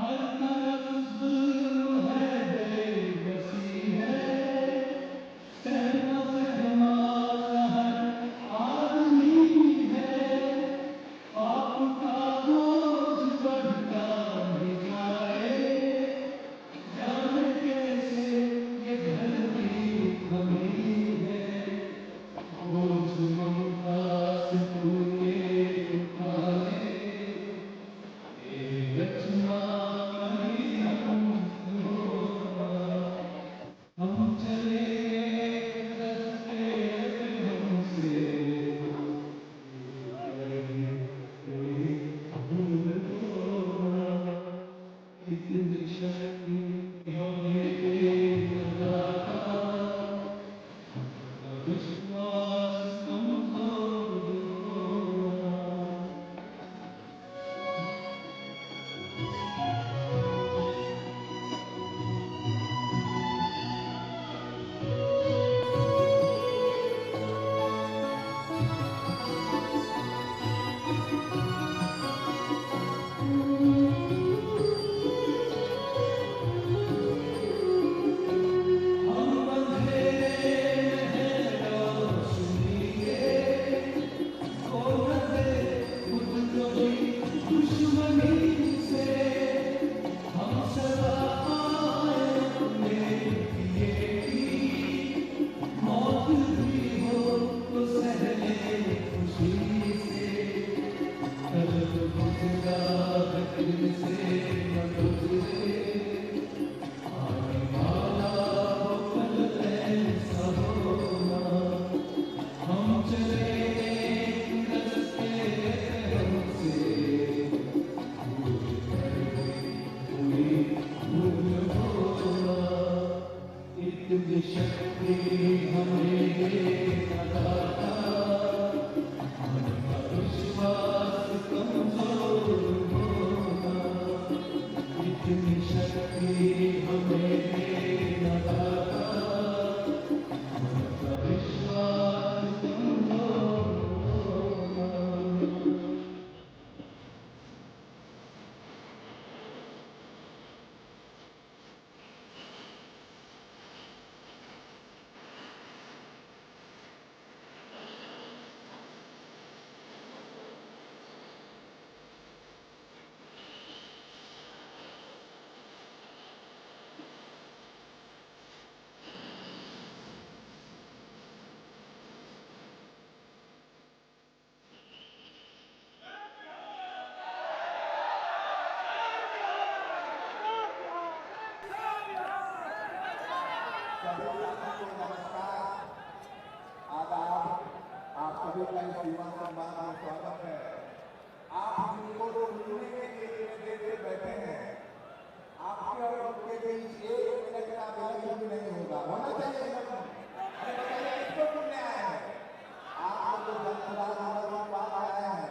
हर तरफ जुल्म है, बेबसी है, सहमा सहमा हर आदमी है। आपका बोझ बढ़ता ही जाए, जाने कैसे ये धरती थमी है। बोझ ममता से तूने उठा ले, रचना नहीं हम चले रस्ते पे हमसे भूल होना। इतनी शक्ति हमें लगा था, विश्वास कमजोर होना। हम अंधेरे में रोशनी के, खो न दे खुद को भी दुश्मनी से। हम सदा आए अपने दिए की, मौत भी हो तो सह ले खुशी से। कल गुजरा दिल से न गुजरे, आने वाला वो कल ऐसा होना। हम चले एक रस्ते हमसे भूल कर भी कोई भूल होना। इतनी शक्ति हमें लगा था, हमारा विश्वास कमजोर होना। इतनी शक्ति हमें लगा था, हमारा विश्वास कमजोर होना। सभी साथियों को नमस्कार, आदाब। आप सभी का इस युवा सम्मान में स्वागत है। आप जिनको सुनने के लिए देते बैठे हैं, आपके और उनके बीच एक मिनट का विलंब भी नहीं होगा, होना चाहिए विलंब। अरे बताइए किसको सुनने आए हैं? आप लोग जो जनसुराज पास आए हैं,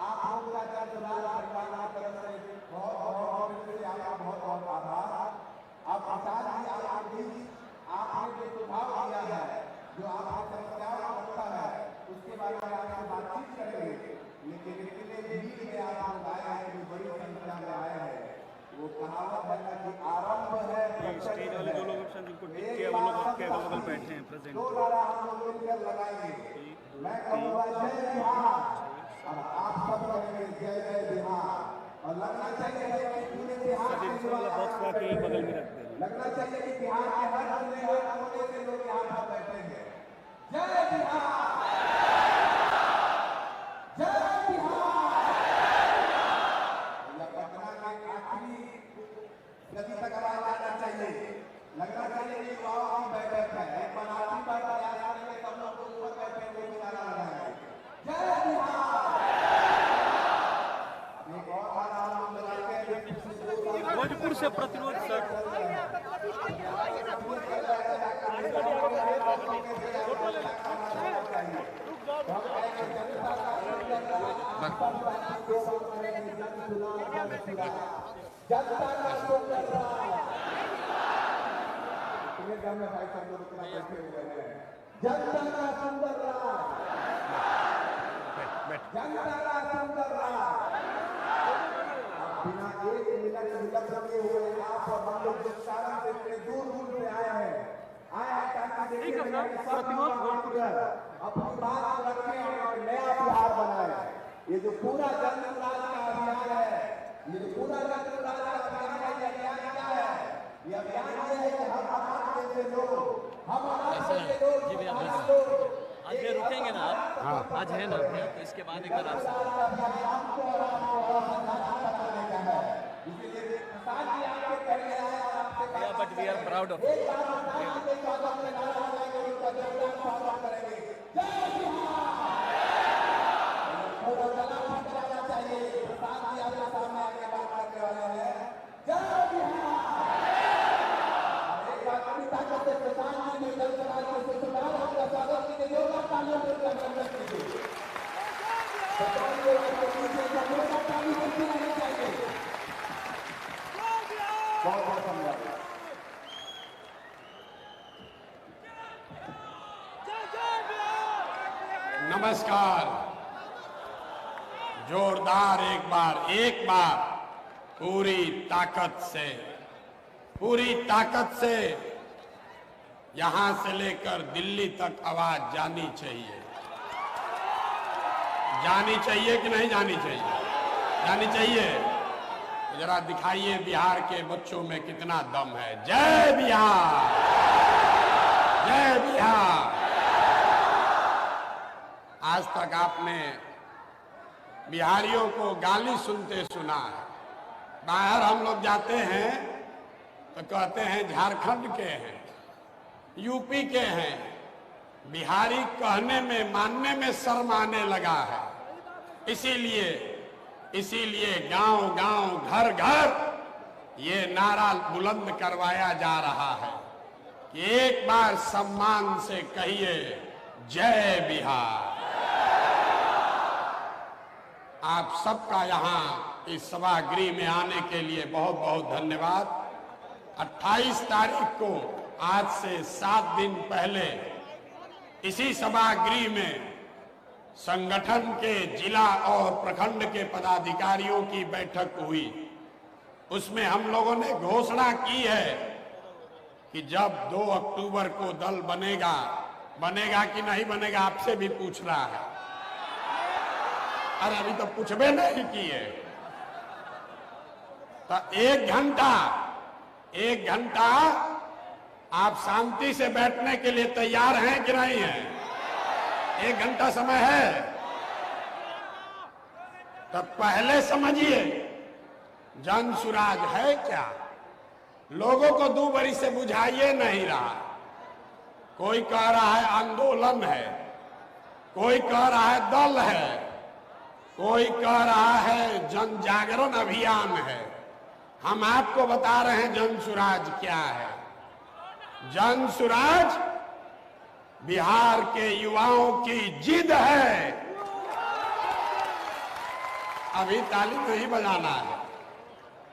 आप लोग का जनसुराज सरकार की तरफ से बहुत बहुत बहुत आभार। अब प्रसाद जी आपके बीच आपने जो सुझाव दिया है, जो आपकी समस्याओं का रखा है, उसके बारे में आपसे बातचीत करेंगे। लेकिन इतने भीड़ में आप लोग आए हैं, जो बड़ी संख्या में आए हैं, वो कहावत है ना कि आरंभ है स्टेज वाले जो लोग जिनको टिक किया वो लोग आपके अगल बगल बैठे हैं प्रेजेंट। दो नारा हम लोग मिलकर लगाएंगे। मैं कहूँगा जय बिहार, और आप सब कहेंगे जय जय बिहार। और लगना चाहिए कि पूरे बिहार के बॉक्स ला के बगल में रख देना। लगना चाहिए कि बिहार के हर जिले हर कोने से लोग यहाँ पर बैठे हैं। जय बिहार, जय बिहार। यह पटना के आखिरी गली तक आवाज आना चाहिए। लगना चाहिए कि युवाओं की बैठक है, एक बनारसी पर प्रयास करेंगे, सब लोग ऊपर बैठे हुए नारा लगाएंगे जय बिहार। एक और नारा हम लोग लगाते हैं भोजपुर से प्रतिरोध सर। जनता का सुंदर राज, तुम्हें घर में भाई सब लोग इतना बैठे हुए हैं। जनता का सुंदर राज, जनता का सुंदर राज। बिना एक मिनट लिए हुए आप और हम लोग जिस कारण से इतने दूर दूर से आए हैं ताकि देखिए अपनी बात रखें और नया बिहार बनाए। ये जो पूरा जन स्वराज का अभियान है, ये जो पूरा जन स्वराज का अभियान है, ये अभियान क्या है? ये अभियान ये है कि हम हमारे जैसे लोग आज ये रुकेंगे ना आप? आज है ना भैया, तो इसके बाद एक बार आपसे but we are proud of नमस्कार। जोरदार एक बार पूरी ताकत से यहां से लेकर दिल्ली तक आवाज जानी चाहिए। जानी चाहिए कि नहीं जानी चाहिए? जानी चाहिए। तो जरा दिखाइए बिहार के बच्चों में कितना दम है। जय बिहार, जय बिहार। आज तक आपने बिहारियों को गाली सुनते सुना है। बाहर हम लोग जाते हैं तो कहते हैं झारखंड के हैं, यूपी के हैं। बिहारी कहने में मानने में शर्म आने लगा है। इसीलिए गांव गांव घर घर ये नारा बुलंद करवाया जा रहा है कि एक बार सम्मान से कहिए जय बिहार। आप सबका यहाँ इस सभागृह में आने के लिए बहुत बहुत धन्यवाद। 28 तारीख को आज से 7 दिन पहले इसी सभागृह में संगठन के जिला और प्रखंड के पदाधिकारियों की बैठक हुई। उसमें हम लोगों ने घोषणा की है कि जब 2 अक्टूबर को दल बनेगा कि नहीं बनेगा, आपसे भी पूछ रहा है। अरे अभी तो पूछबे नहीं किए। तो एक घंटा आप शांति से बैठने के लिए तैयार हैं कि नहीं हैं? 1 घंटा समय है। तो पहले समझिए जन सुराज है क्या। लोगों को 2 बरी से बुझाइए नहीं रहा। कोई कह रहा है आंदोलन है, कोई कह रहा है दल है, कोई कह रहा है जन जागरण अभियान है। हम आपको बता रहे हैं जन सुराज क्या है। जन सुराज बिहार के युवाओं की जिद है। अभी ताली नहीं बजाना है।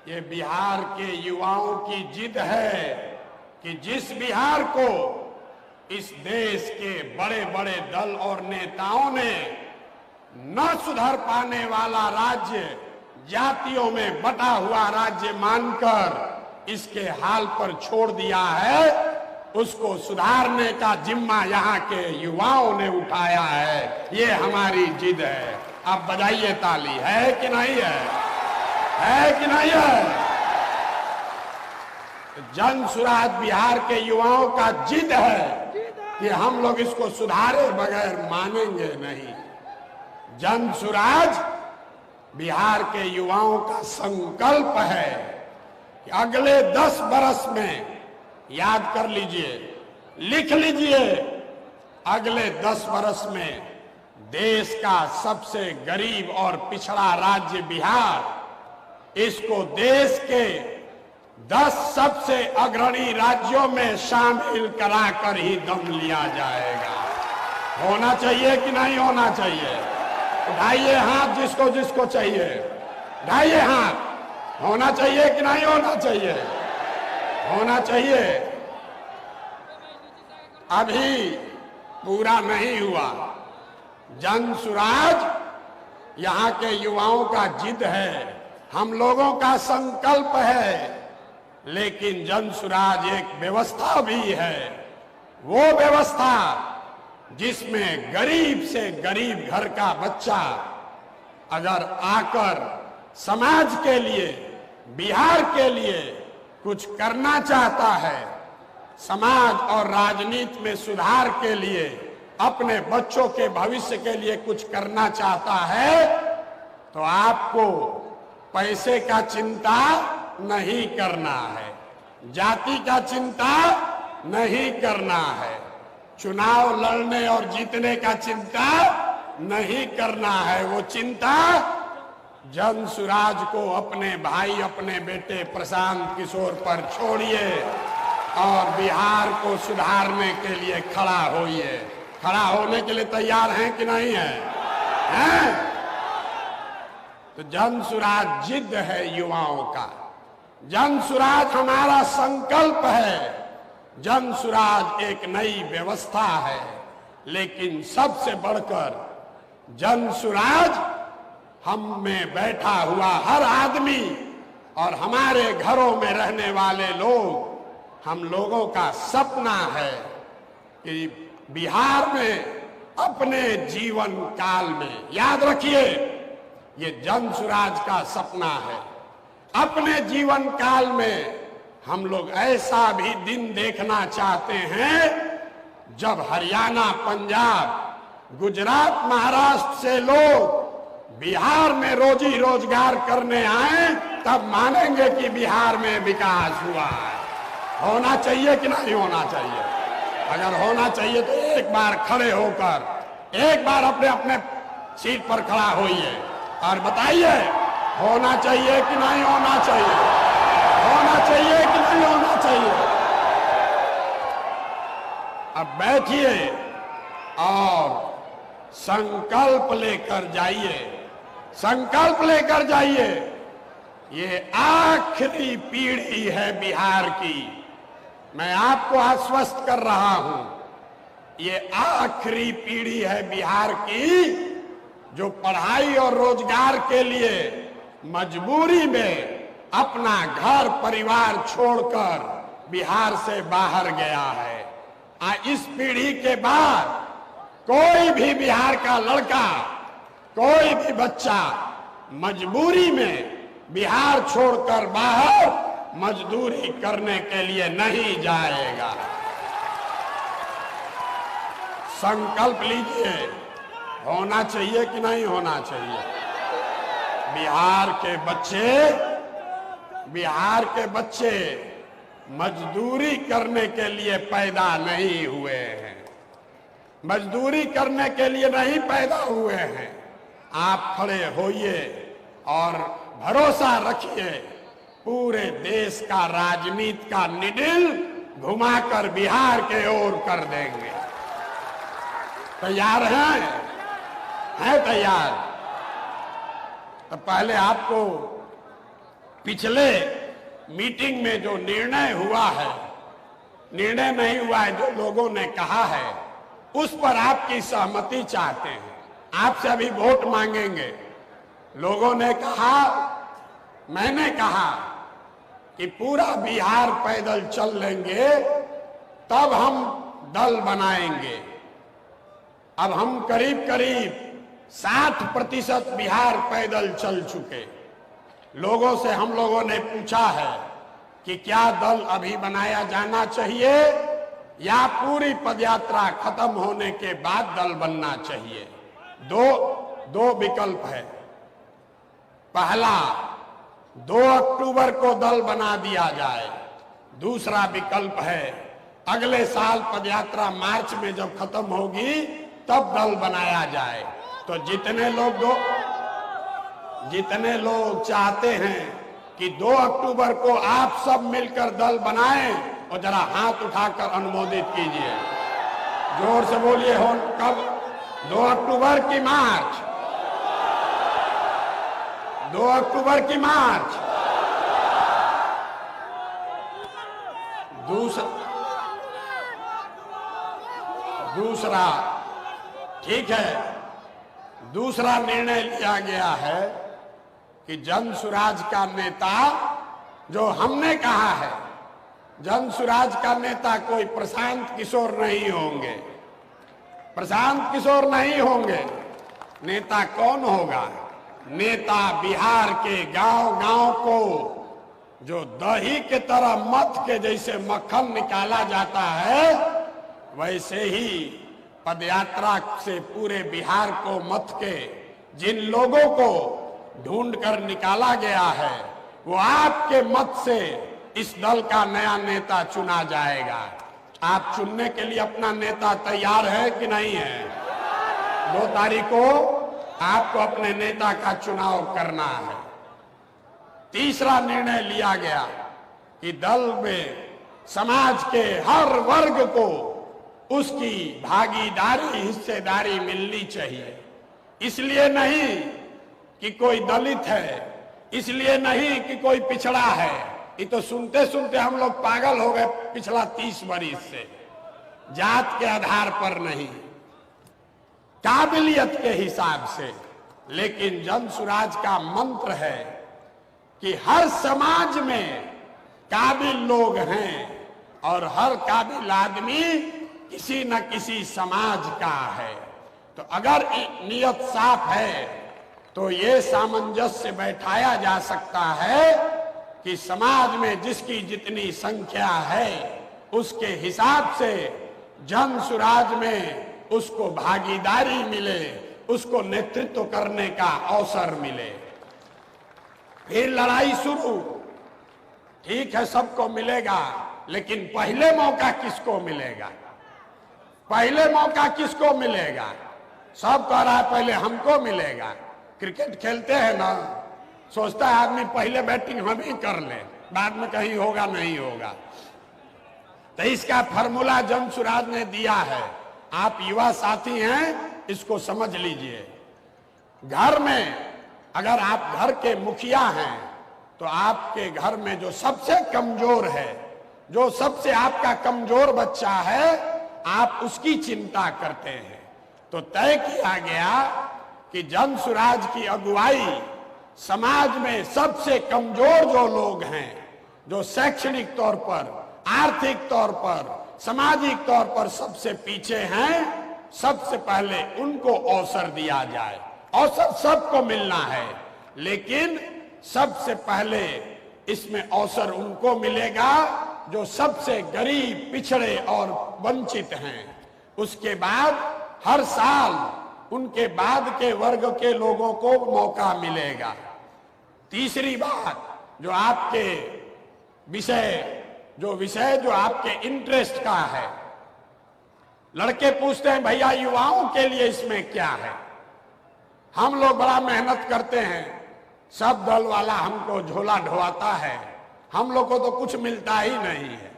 ये बिहार के युवाओं की जिद है कि जिस बिहार को इस देश के बड़े बड़े दल और नेताओं ने न सुधर पाने वाला राज्य, जातियों में बटा हुआ राज्य मानकर इसके हाल पर छोड़ दिया है, उसको सुधारने का जिम्मा यहाँ के युवाओं ने उठाया है। ये हमारी जिद है। अब बजाइए ताली। है कि नहीं है? है कि नहीं है? जन सुराज बिहार के युवाओं का जिद है कि हम लोग इसको सुधारे बगैर मानेंगे नहीं। जन सुराज बिहार के युवाओं का संकल्प है कि अगले 10 बरस में, याद कर लीजिए, लिख लीजिए, अगले 10 बरस में देश का सबसे गरीब और पिछड़ा राज्य बिहार, इसको देश के 10 सबसे अग्रणी राज्यों में शामिल कराकर ही दम लिया जाएगा। होना चाहिए कि नहीं होना चाहिए? उठाइए हाथ जिसको जिसको चाहिए, उठाइए हाथ। होना चाहिए कि नहीं होना चाहिए? होना चाहिए। अभी पूरा नहीं हुआ। जन सुराज यहाँ के युवाओं का जिद है। हम लोगों का संकल्प है, लेकिन जन सुराज एक व्यवस्था भी है। वो व्यवस्था जिसमें गरीब से गरीब घर का बच्चा अगर आकर समाज के लिए, बिहार के लिए कुछ करना चाहता है, समाज और राजनीति में सुधार के लिए, अपने बच्चों के भविष्य के लिए कुछ करना चाहता है, तो आपको पैसे का चिंता नहीं करना है, जाति का चिंता नहीं करना है, चुनाव लड़ने और जीतने का चिंता नहीं करना है। वो चिंता जन सुराज को, अपने भाई, अपने बेटे प्रशांत किशोर पर छोड़िए और बिहार को सुधारने के लिए खड़ा होइए। खड़ा होने के लिए तैयार हैं कि नहीं है? हैं? तो जन सुराज जिद है युवाओं का, जन सुराज हमारा संकल्प है, जन सुराज एक नई व्यवस्था है। लेकिन सबसे बढ़कर जन सुराज हम में बैठा हुआ हर आदमी और हमारे घरों में रहने वाले लोग, हम लोगों का सपना है कि बिहार में अपने जीवन काल में, याद रखिए ये जन सुराज का सपना है, अपने जीवन काल में हम लोग ऐसा भी दिन देखना चाहते हैं जब हरियाणा, पंजाब, गुजरात, महाराष्ट्र से लोग बिहार में रोजी रोजगार करने आए, तब मानेंगे कि बिहार में विकास हुआ है। होना चाहिए कि नहीं होना चाहिए? अगर होना चाहिए तो एक बार खड़े होकर, एक बार अपने अपने सीट पर खड़ा होइए और बताइए होना चाहिए कि नहीं होना चाहिए? होना चाहिए कि नहीं होना चाहिए? अब बैठिए और संकल्प लेकर जाइए, संकल्प लेकर जाइए। ये आखिरी पीढ़ी है बिहार की, मैं आपको आश्वस्त कर रहा हूं, ये आखिरी पीढ़ी है बिहार की जो पढ़ाई और रोजगार के लिए मजबूरी में अपना घर परिवार छोड़कर बिहार से बाहर गया है। इस पीढ़ी के बाद कोई भी बिहार का लड़का, कोई भी बच्चा मजबूरी में बिहार छोड़कर बाहर मजदूरी करने के लिए नहीं जाएगा। संकल्प लीजिए, होना चाहिए कि नहीं होना चाहिए? बिहार के बच्चे मजदूरी करने के लिए पैदा नहीं हुए हैं, मजदूरी करने के लिए नहीं पैदा हुए हैं। आप खड़े होइए और भरोसा रखिए, पूरे देश का राजनीति का निडिल घुमाकर बिहार के ओर कर देंगे। तैयार हैं तैयार? तो पहले आपको पिछले मीटिंग में जो निर्णय हुआ है, निर्णय नहीं हुआ है, जो लोगों ने कहा है, उस पर आपकी सहमति चाहते हैं। आपसे अभी वोट मांगेंगे। लोगों ने कहा, मैंने कहा कि पूरा बिहार पैदल चल लेंगे तब हम दल बनाएंगे। अब हम करीब करीब 60% बिहार पैदल चल चुके। लोगों से हम लोगों ने पूछा है कि क्या दल अभी बनाया जाना चाहिए या पूरी पदयात्रा खत्म होने के बाद दल बनना चाहिए। दो विकल्प है। पहला, 2 अक्टूबर को दल बना दिया जाए। दूसरा विकल्प है अगले साल पदयात्रा मार्च में जब खत्म होगी तब दल बनाया जाए। तो जितने लोग चाहते हैं कि 2 अक्टूबर को आप सब मिलकर दल बनाएं, और जरा हाथ उठाकर अनुमोदित कीजिए। जोर से बोलिए, हो कब? 2 अक्टूबर की मार्च, 2 अक्टूबर की मार्च। दूसरा ठीक है, दूसरा निर्णय लिया गया है कि जन सुराज का नेता जो हमने कहा है, जन सुराज का नेता कोई प्रशांत किशोर नहीं होंगे, प्रशांत किशोर नहीं होंगे। नेता कौन होगा? नेता बिहार के गांव-गांव को जो दही के तरह मथ के जैसे मक्खन निकाला जाता है, वैसे ही पदयात्रा से पूरे बिहार को मथ के जिन लोगों को ढूंढ कर निकाला गया है, वो आपके मत से इस दल का नया नेता चुना जाएगा। आप चुनने के लिए अपना नेता तैयार है कि नहीं है? 2 तारीख को आपको अपने नेता का चुनाव करना है। तीसरा निर्णय लिया गया कि दल में समाज के हर वर्ग को उसकी भागीदारी, हिस्सेदारी मिलनी चाहिए। इसलिए नहीं कि कोई दलित है, इसलिए नहीं कि कोई पिछड़ा है। ये तो सुनते सुनते हम लोग पागल हो गए पिछला 30 वर्ष से। जात के आधार पर नहीं, काबिलियत के हिसाब से। लेकिन जन सुराज का मंत्र है कि हर समाज में काबिल लोग हैं और हर काबिल आदमी किसी न किसी समाज का है। तो अगर नियत साफ है तो ये सामंजस्य बैठाया जा सकता है कि समाज में जिसकी जितनी संख्या है उसके हिसाब से जन सुराज में उसको भागीदारी मिले, उसको नेतृत्व करने का अवसर मिले। फिर लड़ाई शुरू। ठीक है, सबको मिलेगा, लेकिन पहले मौका किसको मिलेगा? पहले मौका किसको मिलेगा? सब कह रहा है पहले हमको मिलेगा। क्रिकेट खेलते हैं ना, सोचता है आदमी पहले बैटिंग हम ही कर ले, बाद में कहीं होगा नहीं होगा। तो इसका फॉर्मूला जन सुराज ने दिया है। आप युवा साथी हैं, इसको समझ लीजिए। घर में अगर आप घर के मुखिया हैं तो आपके घर में जो सबसे कमजोर है, जो सबसे आपका कमजोर बच्चा है, आप उसकी चिंता करते हैं। तो तय किया गया कि जन सुराज की अगुवाई समाज में सबसे कमजोर जो लोग हैं, जो शैक्षणिक तौर पर, आर्थिक तौर पर, सामाजिक तौर पर सबसे पीछे हैं, सबसे पहले उनको अवसर दिया जाए। अवसर सबको मिलना है, लेकिन सबसे पहले इसमें अवसर उनको मिलेगा जो सबसे गरीब, पिछड़े और वंचित हैं। उसके बाद हर साल उनके बाद के वर्ग के लोगों को मौका मिलेगा। तीसरी बात, जो आपके विषय जो आपके इंटरेस्ट का है, लड़के पूछते हैं भैया युवाओं के लिए इसमें क्या है? हम लोग बड़ा मेहनत करते हैं, सब दल वाला हमको झोला ढोवाता है, हम लोग को तो कुछ मिलता ही नहीं है।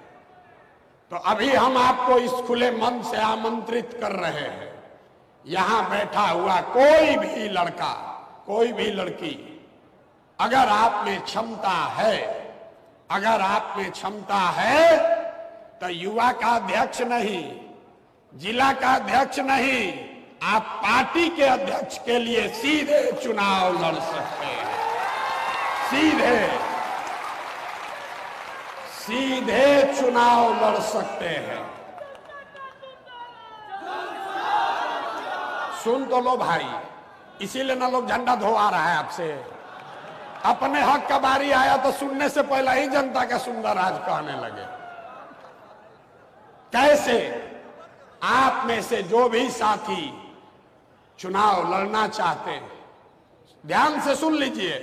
तो अभी हम आपको इस खुले मन से आमंत्रित कर रहे हैं। यहां बैठा हुआ कोई भी लड़का, कोई भी लड़की, अगर आप में क्षमता है, अगर आप में क्षमता है, तो युवा का अध्यक्ष नहीं, जिला का अध्यक्ष नहीं, आप पार्टी के अध्यक्ष के लिए सीधे चुनाव लड़ सकते हैं। सीधे चुनाव लड़ सकते हैं। सुन तो लो भाई, इसीलिए ना लोग झंडा धोआ रहा है आपसे। अपने हक का बारी आया तो सुनने से पहले ही जनता का सुंदर राज कहने लगे। कैसे? आप में से जो भी साथी चुनाव लड़ना चाहते हैं, ध्यान से सुन लीजिए।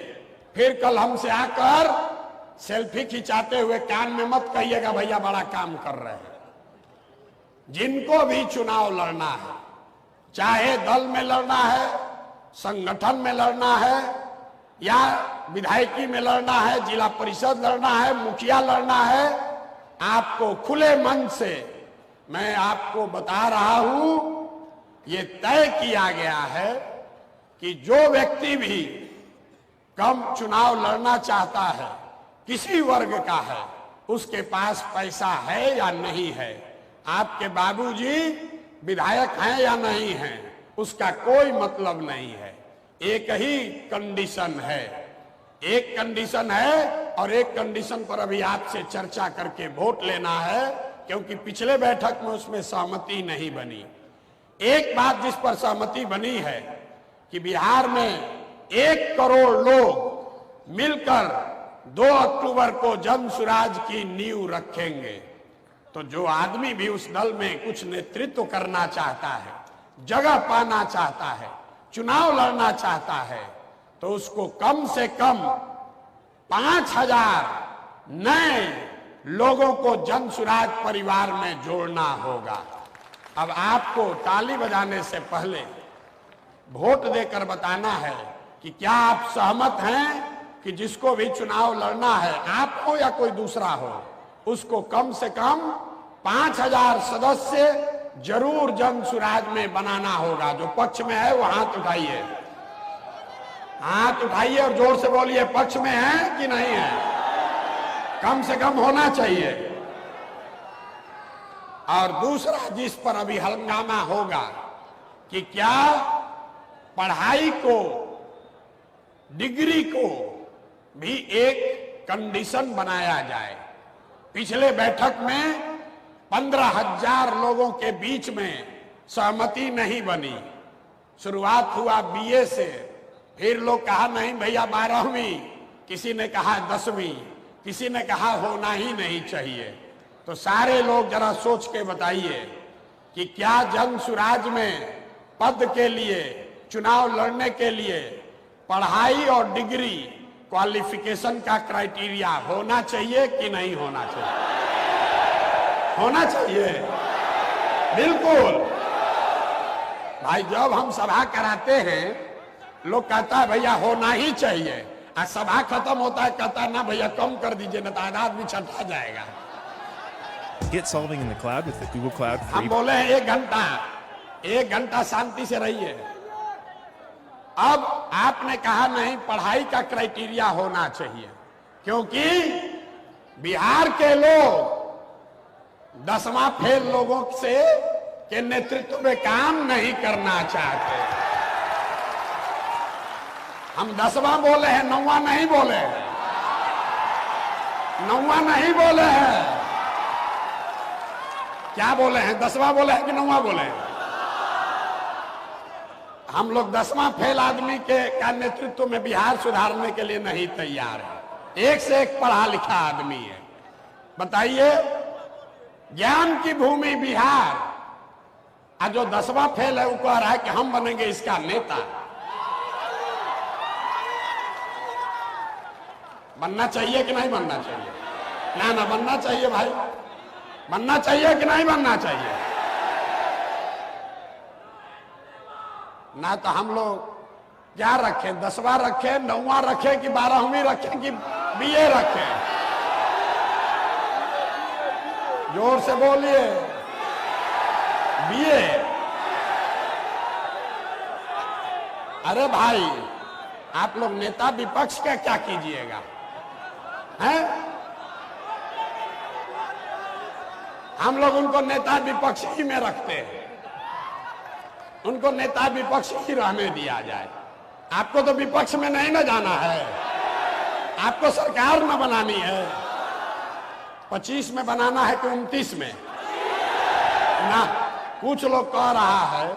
फिर कल हमसे आकर सेल्फी खिंचाते हुए कान में मत कहिएगा भैया बड़ा काम कर रहे हैं। जिनको भी चुनाव लड़ना है, चाहे दल में लड़ना है, संगठन में लड़ना है, या विधायकी में लड़ना है, जिला परिषद लड़ना है, मुखिया लड़ना है, आपको खुले मन से मैं आपको बता रहा हूं, ये तय किया गया है कि जो व्यक्ति भी कम चुनाव लड़ना चाहता है, किसी वर्ग का है, उसके पास पैसा है या नहीं है, आपके बाबूजी विधायक हैं या नहीं हैं, उसका कोई मतलब नहीं है। एक ही कंडीशन है एक कंडीशन है और एक कंडीशन पर अभी आपसे चर्चा करके वोट लेना है, क्योंकि पिछले बैठक में उसमें सहमति नहीं बनी। एक बात जिस पर सहमति बनी है कि बिहार में 1 करोड़ लोग मिलकर 2 अक्टूबर को जन सुराज की नींव रखेंगे। तो जो आदमी भी उस दल में कुछ नेतृत्व करना चाहता है, जगह पाना चाहता है, चुनाव लड़ना चाहता है, तो उसको कम से कम 5000 नए लोगों को जन सुराज परिवार में जोड़ना होगा। अब आपको ताली बजाने से पहले वोट देकर बताना है कि क्या आप सहमत हैं कि जिसको भी चुनाव लड़ना है, आप हो या कोई दूसरा हो, उसको कम से कम 5000 सदस्य जरूर जन सुराज में बनाना होगा। जो पक्ष में है वो हाथ उठाइए, हाथ उठाइए और जोर से बोलिए पक्ष में है कि नहीं है। कम से कम होना चाहिए। और दूसरा जिस पर अभी हंगामा होगा कि क्या पढ़ाई को, डिग्री को भी एक कंडीशन बनाया जाए। पिछले बैठक में 15,000 लोगों के बीच में सहमति नहीं बनी। शुरुआत हुआ बीए से, फिर लोग कहा नहीं भैया 12वीं, किसी ने कहा 10वीं, किसी ने कहा होना ही नहीं चाहिए। तो सारे लोग जरा सोच के बताइए कि क्या जन सुराज में पद के लिए, चुनाव लड़ने के लिए पढ़ाई और डिग्री, क्वालिफिकेशन का क्राइटेरिया होना चाहिए कि नहीं होना चाहिए? होना चाहिए, बिल्कुल। भाई जब हम सभा कराते हैं, लोग कहता है भैया होना ही चाहिए, और सभा खत्म होता है कहता है ना भैया कम कर दीजिए, ना तादाद भी छंटा जाएगा। Get solving in the cloud with the Google Cloud हम free. बोले हैं 1 घंटा शांति से रहिए। अब आपने कहा नहीं, पढ़ाई का क्राइटेरिया होना चाहिए, क्योंकि बिहार के लोग 10वां फेल लोगों से के नेतृत्व में काम नहीं करना चाहते। हम 10वां बोले हैं, 9वां नहीं बोले हैं, 9वां नहीं बोले हैं। क्या बोले हैं? 10वां बोले हैं कि 9वां बोले हैं? हम लोग 10वां फेल आदमी के का नेतृत्व में बिहार सुधारने के लिए नहीं तैयार है। एक से एक पढ़ा लिखा आदमी है। बताइए, ज्ञान की भूमि बिहार, और जो 10वां फेल है वो कह रहा है कि हम बनेंगे इसका नेता। बनना चाहिए कि नहीं बनना चाहिए? ना बनना चाहिए भाई, बनना चाहिए कि नहीं बनना चाहिए? ना तो हम लोग क्या रखें, 10वां रखें, 9वां रखें कि 12वीं रखें कि बीए रखें? जोर से बोलिए, बीए। अरे भाई आप लोग नेता विपक्ष का क्या कीजिएगा, हैं? हम लोग उनको नेता विपक्ष ही में रखते हैं, उनको नेता विपक्ष ही रहने दिया जाए। आपको तो विपक्ष में नहीं ना जाना है, आपको सरकार न बनानी है। 25 में बनाना है कि 29 में? ना, कुछ लोग कह रहा है,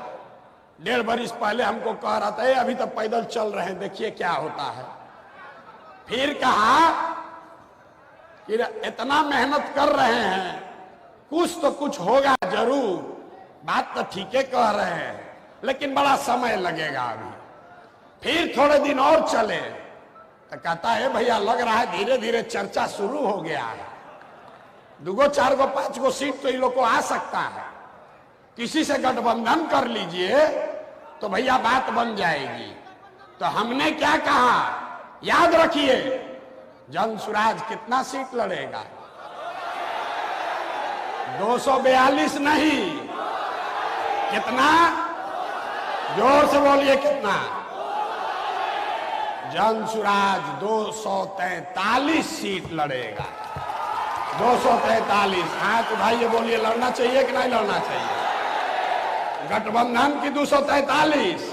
1.5 बरिस पहले हमको कह रहा था अभी तो पैदल चल रहे हैं, देखिए क्या होता है। फिर कहा कि इतना मेहनत कर रहे हैं, कुछ तो कुछ होगा जरूर। बात तो ठीक है कह रहे हैं, लेकिन बड़ा समय लगेगा अभी। फिर थोड़े दिन और चले तो कहता है भैया लग रहा है धीरे धीरे चर्चा शुरू हो गया है, 2, 4, 5 सीट तो इन लोग को आ सकता है, किसी से गठबंधन कर लीजिए तो भैया बात बन जाएगी। तो हमने क्या कहा, याद रखिए, जन सुराज कितना सीट लड़ेगा? 242 नहीं, कितना? जोर से बोलिए, कितना? जन सुराज 243 सीट लड़ेगा। 243। हाथ उठाइए, बोलिए लड़ना चाहिए कि नहीं लड़ना चाहिए? गठबंधन की 243।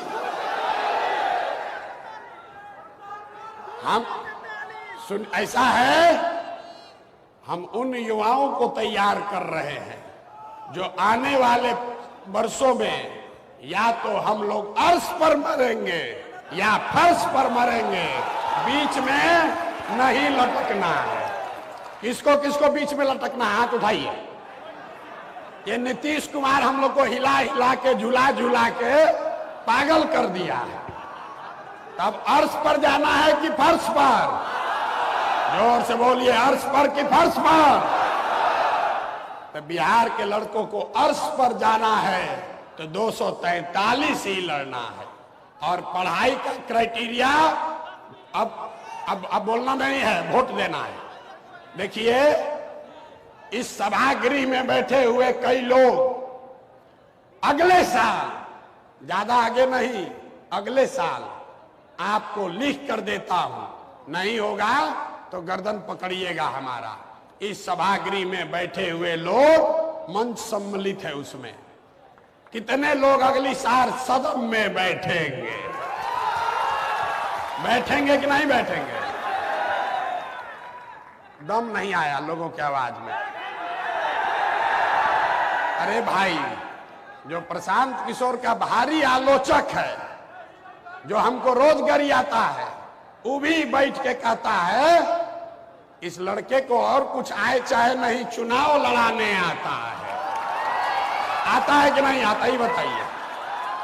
सुन, ऐसा है, हम उन युवाओं को तैयार कर रहे हैं जो आने वाले वर्षों में या तो हम लोग अर्श पर मरेंगे या फर्श पर मरेंगे, बीच में नहीं लटकना है। किसको किसको बीच में लटकना है? हाथ उठाइए। ये नीतीश कुमार हम लोग को हिला हिला के झुला झुला के पागल कर दिया है। तब अर्श पर जाना है कि फर्श पर? जोर से बोलिए, अर्श पर कि फर्श पर? तो बिहार के लड़कों को अर्श पर जाना है तो 243 ही लड़ना है। और पढ़ाई का क्राइटेरिया अब बोलना नहीं है, वोट देना है। देखिए, इस सभागृह में बैठे हुए कई लोग अगले साल, ज्यादा आगे नहीं, अगले साल आपको लिख कर देता हूं, नहीं होगा तो गर्दन पकड़िएगा हमारा। इस सभागृह में बैठे हुए लोग, मंच सम्मिलित है उसमें, कितने लोग अगली साल सदन में बैठेंगे? बैठेंगे कि नहीं बैठेंगे? दम नहीं आया लोगों की आवाज में। अरे भाई, जो प्रशांत किशोर का भारी आलोचक है, जो हमको रोज गरियाता है, वो भी बैठ के कहता है इस लड़के को और कुछ आए चाहे नहीं, चुनाव लड़ाने आता है। आता है कि नहीं आता, ही बताइए।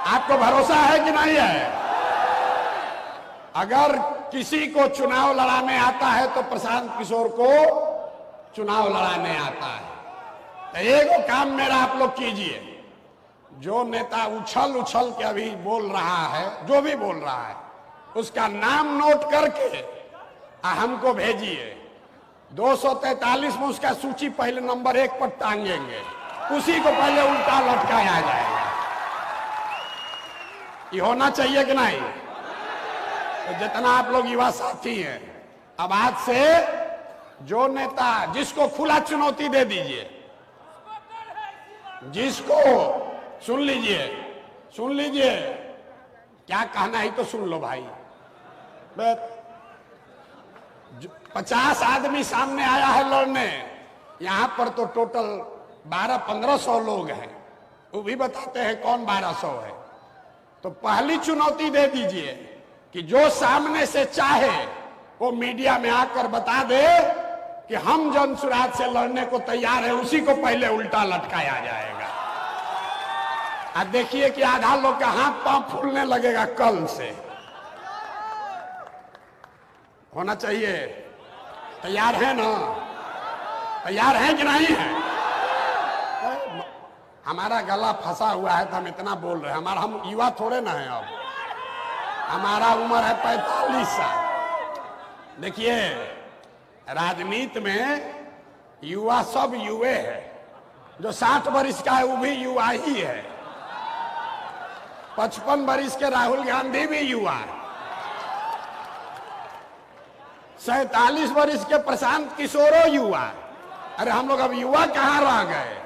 आपको भरोसा है कि नहीं है? अगर किसी को चुनाव लड़ाने आता है तो प्रशांत किशोर को चुनाव लड़ाने आता है। तो एक काम मेरा आप लोग कीजिए, जो नेता उछल उछल के अभी बोल रहा है, जो भी बोल रहा है, उसका नाम नोट करके हमको भेजिए। 243 में उसका सूची पहले नंबर 1 पर टांगेंगे, उसी को पहले उल्टा लटकाया जाएगा। ये होना चाहिए कि नहीं? तो जितना आप लोग युवा साथी हैं, अब आज से जो नेता, जिसको खुला चुनौती दे दीजिए, जिसको सुन लीजिए, क्या कहना है तो सुन लो भाई। 50 आदमी सामने आया है लड़ने, यहां पर तो टोटल 1200-1500 लोग हैं, वो भी बताते हैं कौन 1200 है। तो पहली चुनौती दे दीजिए कि जो सामने से चाहे वो मीडिया में आकर बता दे कि हम जनसुराज से लड़ने को तैयार है, उसी को पहले उल्टा लटकाया जाएगा। अब देखिए कि आधा लोग का हाथ पांव फूलने लगेगा कल से। होना चाहिए। तैयार है ना? तैयार है कि नहीं है? हमारा गला फंसा हुआ है तो हम इतना बोल रहे हैं। हम युवा थोड़े ना हैं। अब हमारा उम्र है 45 साल। देखिए, राजनीति में युवा सब युवे है। जो 60 वर्ष का है वो भी युवा ही है। 55 वर्ष के राहुल गांधी भी युवा है। 47 वर्ष के प्रशांत किशोरो युवा। अरे हम लोग अब युवा कहाँ रह गए?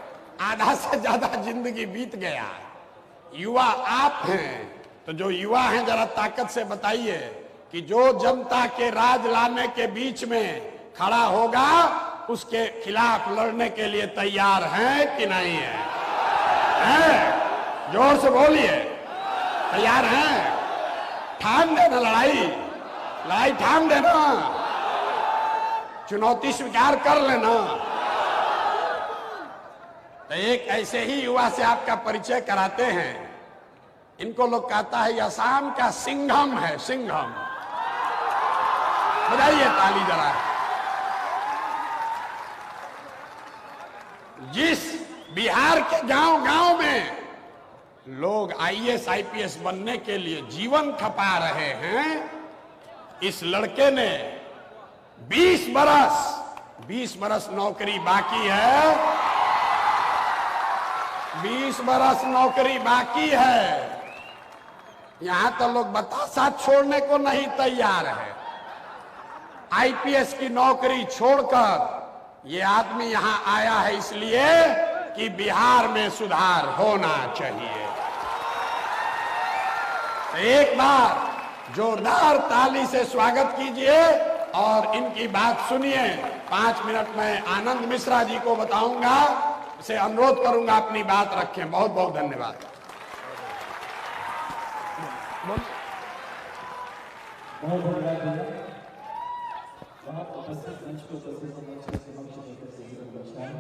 आधा से ज्यादा जिंदगी बीत गया। युवा आप हैं, तो जो युवा हैं जरा ताकत से बताइए कि जो जनता के राज लाने के बीच में खड़ा होगा, उसके खिलाफ लड़ने के लिए तैयार हैं कि नहीं है? हैं? जोर से बोलिए, तैयार हैं? ठान देना लड़ाई ठान देना, चुनौती स्वीकार कर लेना। तो एक ऐसे ही युवा से आपका परिचय कराते हैं। इनको लोग कहता है असम का सिंघम है, सिंघम। बजाइए ताली जरा। जिस बिहार के गांव में लोग IAS IPS बनने के लिए जीवन खपा रहे हैं, इस लड़के ने 20 बरस नौकरी बाकी है। 20 बरस नौकरी बाकी है। यहां तो लोग बतासा छोड़ने को नहीं तैयार है। IPS की नौकरी छोड़कर ये आदमी यहां आया है इसलिए कि बिहार में सुधार होना चाहिए। एक बार जोरदार ताली से स्वागत कीजिए और इनकी बात सुनिए। 5 मिनट में आनंद मिश्रा जी को बताऊंगा, इसे अनुरोध करूंगा अपनी बात रखें। बहुत बहुत धन्यवाद। बहुत धन्यवाद भैया। वहाँ उपस्थित मंच को उपस्थित मंच के समक्ष नमस्कार।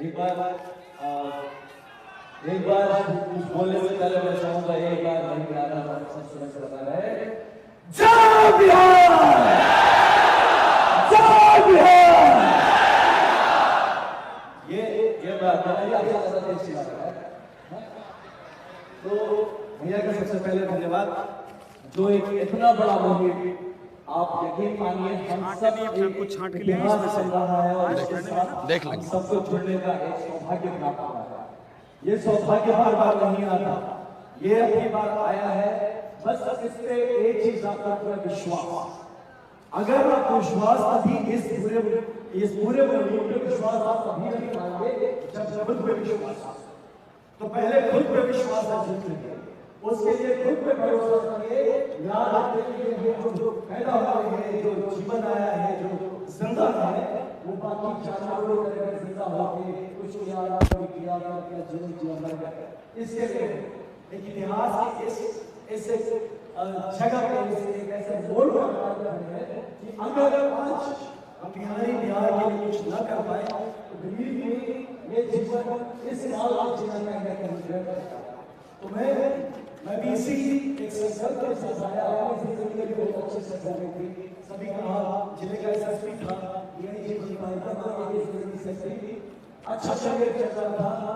एक बार कुछ बोलने से पहले मैं चाहूंगा एक बार वही गाना है, जय बिहार, जय बिहार। ये बात तो भैया का सबसे पहले धन्यवाद, जो एक इतना बड़ा मुहिम आप यकीन मानिए हम सब एक इतिहास चल रहा है और इसके साथ देख लेंगे सबको जुड़ने का एक सौभाग्य प्राप्त हुआ है। ये सौभाग्य बार बार नहीं आता, ये अपनी बार आया है। बस इस पे एक चीज आपका पूरा विश्वास, अगर आप विश्वास अभी इस पूरे मुहिम पे विश्वास आप अभी नहीं मानेंगे जब खुद पे विश्वास, तो पहले खुद पे विश्वास रखिए, उसके लिए खुद पे भरोसा करिए। याद रखिए जो पैदा हुए हैं, जो जीवन आया है, जो जिंदा है, वो बाकी जानवरों की तरह जिंदा होके कुछ किया जीवन जिया मर गया। इसके लिए एक इतिहास इस जगह पे एक ऐसे बोल है कि अगर आज हम बिहार के लिए कुछ न कर पाए तो गरीब में ये जीवन इस साल जीना है। तो मैं भी इसी एक संकल्प के साथ आया हूं। इस जिंदगी में बहुत अच्छी सफल हुई थी। सभी कहा जिले का एसएसपी था, ये जिंदगी से अच्छा चल रहा था,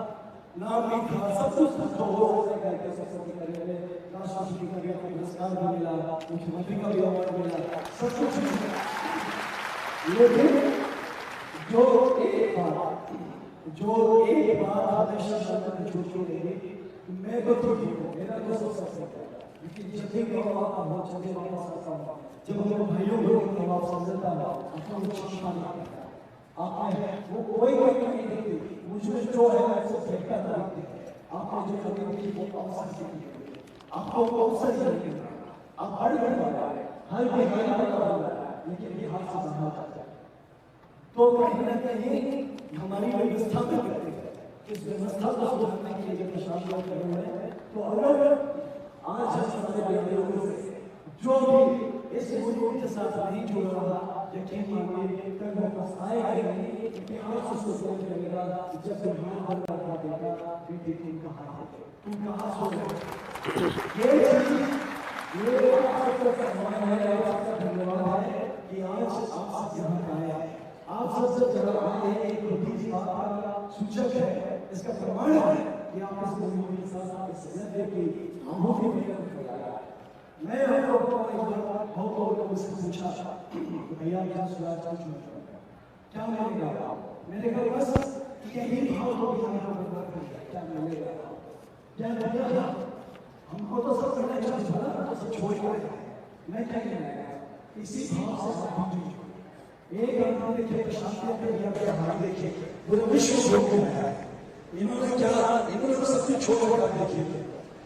नाम भी था, सब कुछ तो हो गया। सबसे पहले राष्ट्रपति का भी पुरस्कार भी मिला, मुख्यमंत्री का भी अवार्ड मिला, सब कुछ मिला। लेकिन जो एक बात हमेशा शांति छूट गई, मैं तो मेरा तो सबसे लेकिन जब भी मैं वहाँ बहुत चलते जब हम भाइयों को आप समझता है अपना आपने वो कोई नहीं देखती, मुझे जो है आपसे फेंकता था। आपने जो कभी वो अवसर आपको अवसर ही आप हर लेकिन बिहार से बाहर जाता है तो कहीं ना कहीं हमारी व्यवस्था में करते हैं। इस व्यवस्था को सुधारने के लिए प्रशासन कर रहे हैं। तो अगर आज हम हमारे लोगों से जो भी इस मुहिम के साथ नहीं जुड़ रहा, यकीन मानिए कल वो पछताएगा नहीं, इतिहास उसको सोच लगेगा जब बिहार हर बार देगा बेटी तुम कहाँ हो, तुम कहाँ सो गए। ये आपका सम्मान है, आपका धन्यवाद है कि आज आप सब यहाँ आए हैं। आप सब जगह आए हैं, एक बड़ी बात का सूचक है, इसका प्रमाण है कि आप इस मुहिम के साथ इस सदस्य की अनुभूति लेकर आया। मैं हम लोगों को एक बार बहुत लोगों से पूछा भैया क्या सुराज क्या मिलेगा, मैंने कहा बस यही भाव हो गया, क्या मिलेगा क्या मिलेगा। हमको तो सब पहले सब छोड़ मैं क्या कहना इसी भाव से सब एक अंदर देखिए प्रशासन देखिए पूरे विश्व है, इन्होंने सब कुछ छोड़ देखिए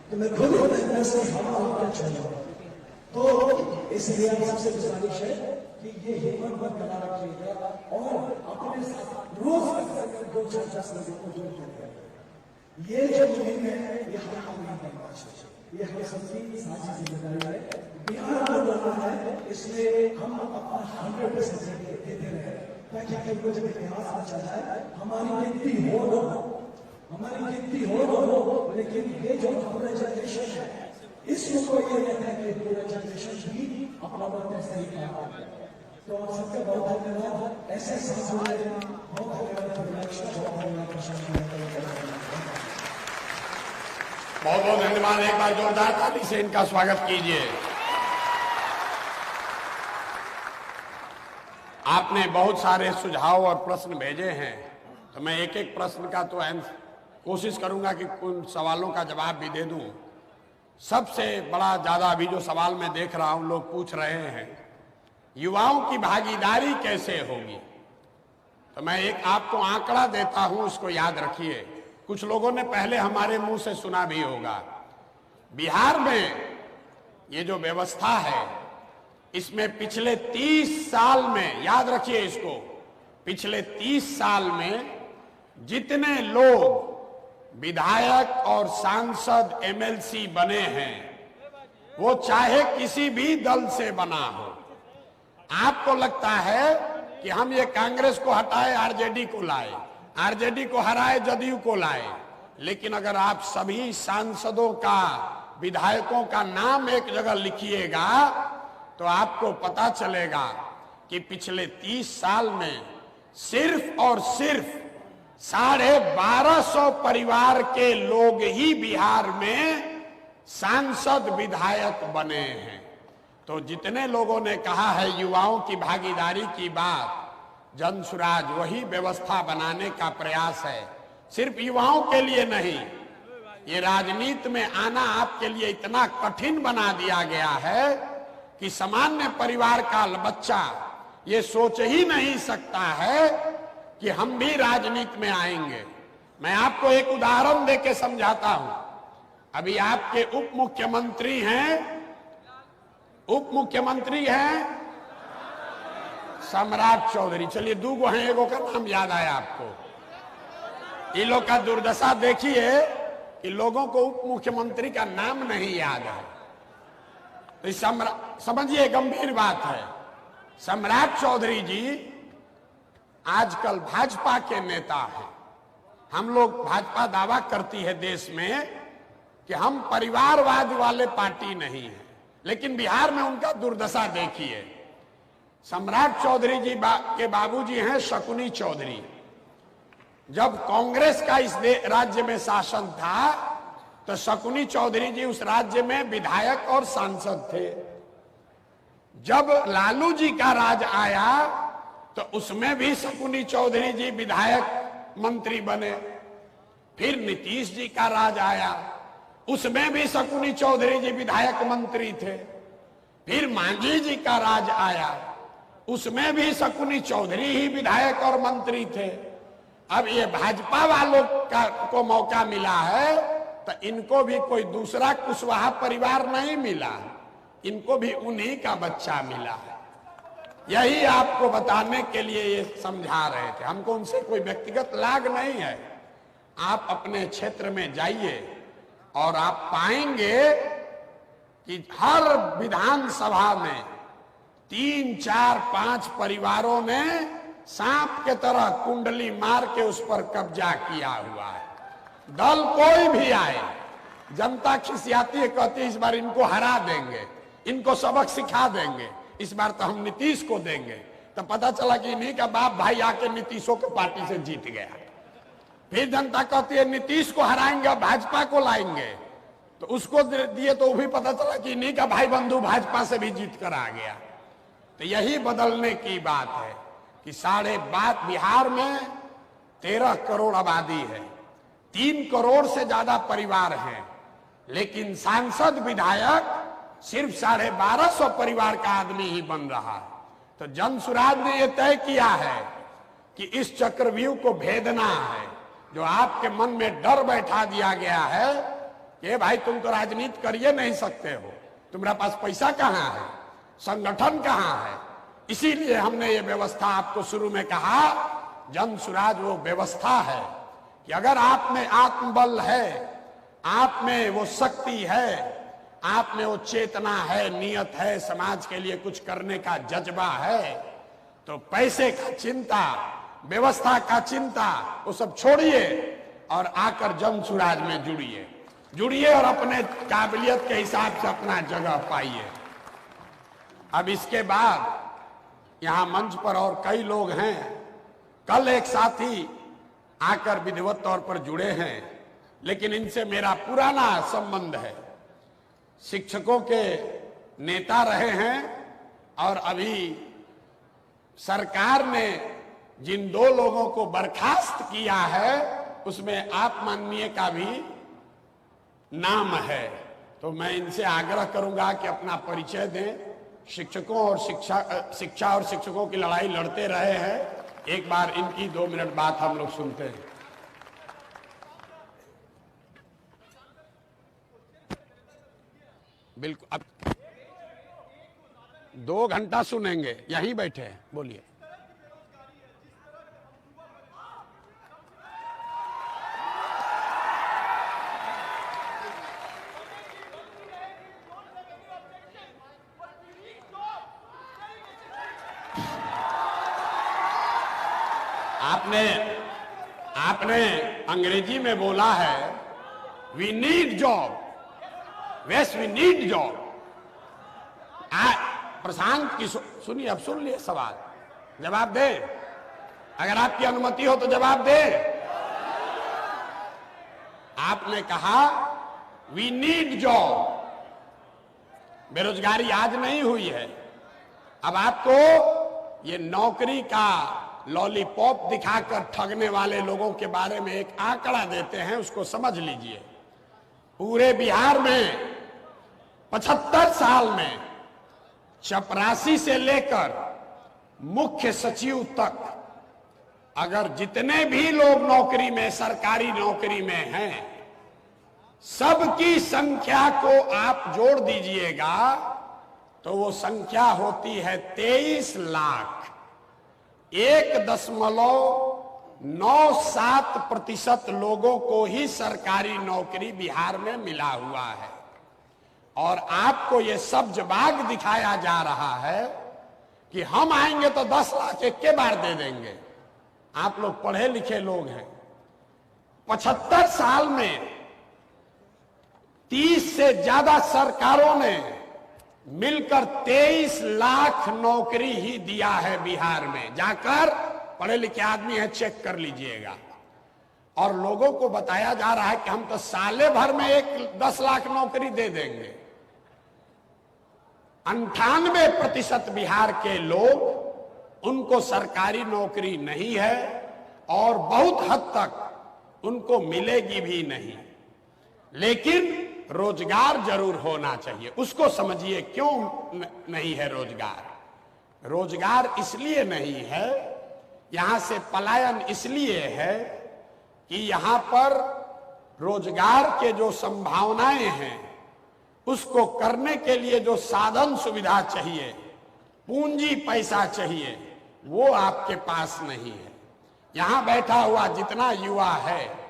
तो मैं खुद क्या चाहिए। तो इसलिए आप सबसे गुजारिश है कि ये हिम्मत पर बना रखिएगा और अपने साथ रोज 2-4 लोगों को जोड़िएगा। ये जो मुहिम है ये हम नहीं करना चाहिए, ये हम सबकी साझी जिम्मेदारी है। बिहार को रहा है इसलिए हम अपना 100% देते रहे ताकि कभी जब इतिहास बचा जाए हमारी गिनती हो, लेकिन ये जो पूरा जनरेशन है इसको ये कहते हैं कि पूरा जनरेशन भी अपना वक्त ऐसे ही पाता है। तो आप सबका बहुत धन्यवाद, ऐसे साथ बहुत बहुत धन्यवाद। एक बार जोरदार ताली से इनका स्वागत कीजिए। आपने बहुत सारे सुझाव और प्रश्न भेजे हैं, तो मैं एक एक प्रश्न का तो कोशिश करूंगा कि उन सवालों का जवाब भी दे दूं। सबसे बड़ा ज्यादा अभी जो सवाल मैं देख रहा हूं लोग पूछ रहे हैं युवाओं की भागीदारी कैसे होगी, तो मैं एक आपको आंकड़ा देता हूं, उसको याद रखिए। कुछ लोगों ने पहले हमारे मुंह से सुना भी होगा। बिहार में ये जो व्यवस्था है इसमें पिछले 30 साल में, याद रखिए इसको, पिछले 30 साल में जितने लोग विधायक और सांसद एमएलसी बने हैं, वो चाहे किसी भी दल से बना हो। आपको लगता है कि हम ये कांग्रेस को हटाए आरजेडी को लाए, आरजेडी को हराए जदयू को लाए, लेकिन अगर आप सभी सांसदों का, विधायकों का नाम एक जगह लिखिएगा तो आपको पता चलेगा कि पिछले 30 साल में सिर्फ और सिर्फ 1250 परिवार के लोग ही बिहार में सांसद विधायक बने हैं। तो जितने लोगों ने कहा है युवाओं की भागीदारी की बात, जनसुराज वही व्यवस्था बनाने का प्रयास है, सिर्फ युवाओं के लिए नहीं। ये राजनीति में आना आपके लिए इतना कठिन बना दिया गया है कि सामान्य परिवार का बच्चा ये सोच ही नहीं सकता है कि हम भी राजनीति में आएंगे। मैं आपको एक उदाहरण देके समझाता हूं। अभी आपके उप मुख्यमंत्री हैं सम्राट चौधरी। चलिए दूगो हैं, एगो का नाम याद आया आपको। ये लोग का दुर्दशा देखिए कि लोगों को उप मुख्यमंत्री का नाम नहीं याद है। तो समझिए गंभीर बात है। सम्राट चौधरी जी आजकल भाजपा के नेता हैं। हम लोग, भाजपा दावा करती है देश में कि हम परिवारवाद वाले पार्टी नहीं है, लेकिन बिहार में उनका दुर्दशा देखिए। सम्राट चौधरी जी के बाबूजी हैं शकुनी चौधरी। जब कांग्रेस का इस राज्य में शासन था तो शकुनी चौधरी जी उस राज्य में विधायक और सांसद थे। जब लालू जी का राज आया तो उसमें भी शकुनी चौधरी जी विधायक मंत्री बने। फिर नीतीश जी का राज आया, उसमें भी शकुनी चौधरी जी विधायक मंत्री थे। फिर मांझी जी का राज आया, उसमें भी शकुनी चौधरी ही विधायक और मंत्री थे। अब ये भाजपा वालों को मौका मिला है तो इनको भी कोई दूसरा कुशवाहा परिवार नहीं मिला, इनको भी उन्हीं का बच्चा मिला है। यही आपको बताने के लिए ये समझा रहे थे। हमको उनसे कोई व्यक्तिगत लाग नहीं है। आप अपने क्षेत्र में जाइए और आप पाएंगे कि हर विधानसभा में 3, 4, 5 परिवारों ने सांप के तरह कुंडली मार के उस पर कब्जा किया हुआ है। दल कोई भी आए, जनता खिसियाती है, कहती है इस बार इनको हरा देंगे, इनको सबक सिखा देंगे, इस बार तो हम नीतीश को देंगे। तो पता चला कि इन्हीं का बाप भाई आके नीतीशों के पार्टी से जीत गया। फिर जनता कहती है नीतीश को हराएंगे और भाजपा को लाएंगे, तो उसको दिए तो वो भी पता चला कि इन्हीं का भाई बंधु भाजपा से भी जीत कर आ गया। तो यही बदलने की बात है कि बिहार में 13 करोड़ आबादी है, 3 करोड़ से ज्यादा परिवार हैं, लेकिन सांसद विधायक सिर्फ 1250 परिवार का आदमी ही बन रहा है। तो जनसुराज ने यह तय किया है कि इस चक्रव्यूह को भेदना है। जो आपके मन में डर बैठा दिया गया है कि भाई तुम तो राजनीति करिए नहीं सकते हो, तुम्हारे पास पैसा कहाँ है, संगठन कहाँ है, इसीलिए हमने ये व्यवस्था आपको शुरू में कहा। जनसुराज वो व्यवस्था है कि अगर आप में आत्मबल है, आप में वो शक्ति है, आप में वो चेतना है, नियत है, समाज के लिए कुछ करने का जज्बा है, तो पैसे का चिंता, व्यवस्था का चिंता वो सब छोड़िए और आकर जनसुराज में जुड़िए और अपने काबिलियत के हिसाब से अपना जगह पाइए। अब इसके बाद यहां मंच पर और कई लोग हैं। कल एक साथी आकर विधिवत तौर पर जुड़े हैं, लेकिन इनसे मेरा पुराना संबंध है। शिक्षकों के नेता रहे हैं और अभी सरकार ने जिन 2 लोगों को बर्खास्त किया है उसमें आप माननीय का भी नाम है। तो मैं इनसे आग्रह करूंगा कि अपना परिचय दें। शिक्षकों और शिक्षा और शिक्षकों की लड़ाई लड़ते रहे हैं। एक बार इनकी 2 मिनट बात हम लोग सुनते हैं। बिल्कुल। अब 2 घंटा सुनेंगे, यहीं बैठे हैं, बोलिए। आपने अंग्रेजी में बोला है वी नीड जॉब, वेस वी नीड जॉब। प्रशांत की सुनिए, अब सुन लिए सवाल, जवाब दे, अगर आपकी अनुमति हो तो जवाब दे। आपने कहा वी नीड जॉब, बेरोजगारी आज नहीं हुई है। अब आपको ये नौकरी का लॉलीपॉप दिखाकर ठगने वाले लोगों के बारे में एक आंकड़ा देते हैं, उसको समझ लीजिए। पूरे बिहार में 75 साल में चपरासी से लेकर मुख्य सचिव तक अगर जितने भी लोग नौकरी में, सरकारी नौकरी में हैं, सबकी संख्या को आप जोड़ दीजिएगा तो वो संख्या होती है 23 लाख। 1.97% लोगों को ही सरकारी नौकरी बिहार में मिला हुआ है। और आपको ये सब्ज बाग दिखाया जा रहा है कि हम आएंगे तो 10 लाख एक के बार दे देंगे। आप लोग पढ़े लिखे लोग हैं। 75 साल में 30 से ज्यादा सरकारों ने मिलकर 23 लाख नौकरी ही दिया है बिहार में। जाकर पढ़े लिखे आदमी है, चेक कर लीजिएगा। और लोगों को बताया जा रहा है कि हम तो साले भर में 10 लाख नौकरी दे देंगे। 98% बिहार के लोग, उनको सरकारी नौकरी नहीं है और बहुत हद तक उनको मिलेगी भी नहीं। लेकिन रोजगार जरूर होना चाहिए। उसको समझिए क्यों नहीं है रोजगार। रोजगार इसलिए नहीं है, यहां से पलायन इसलिए है कि यहां पर रोजगार के जो संभावनाएं हैं, उसको करने के लिए जो साधन सुविधा चाहिए, पूंजी पैसा चाहिए, वो आपके पास नहीं है। यहां बैठा हुआ जितना युवा है,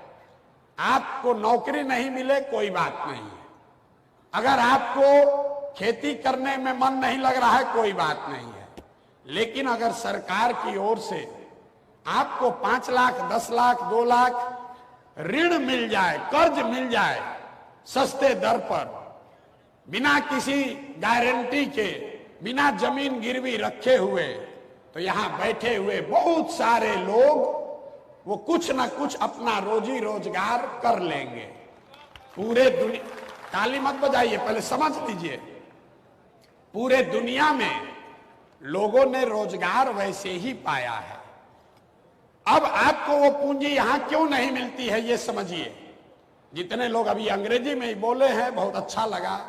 आपको नौकरी नहीं मिले कोई बात नहीं है। अगर आपको खेती करने में मन नहीं लग रहा है कोई बात नहीं है। लेकिन अगर सरकार की ओर से आपको 5 लाख, 10 लाख, 2 लाख ऋण मिल जाए, कर्ज मिल जाए सस्ते दर पर, बिना किसी गारंटी के, बिना जमीन गिरवी रखे हुए, तो यहां बैठे हुए बहुत सारे लोग वो कुछ ना कुछ अपना रोजी रोजगार कर लेंगे। पूरे दुनिया, ताली मत बजाइए, पहले समझ लीजिए। पूरे दुनिया में लोगों ने रोजगार वैसे ही पाया है। अब आपको वो पूंजी यहां क्यों नहीं मिलती है, ये समझिए। जितने लोग अभी अंग्रेजी में ही बोले हैं, बहुत अच्छा लगा।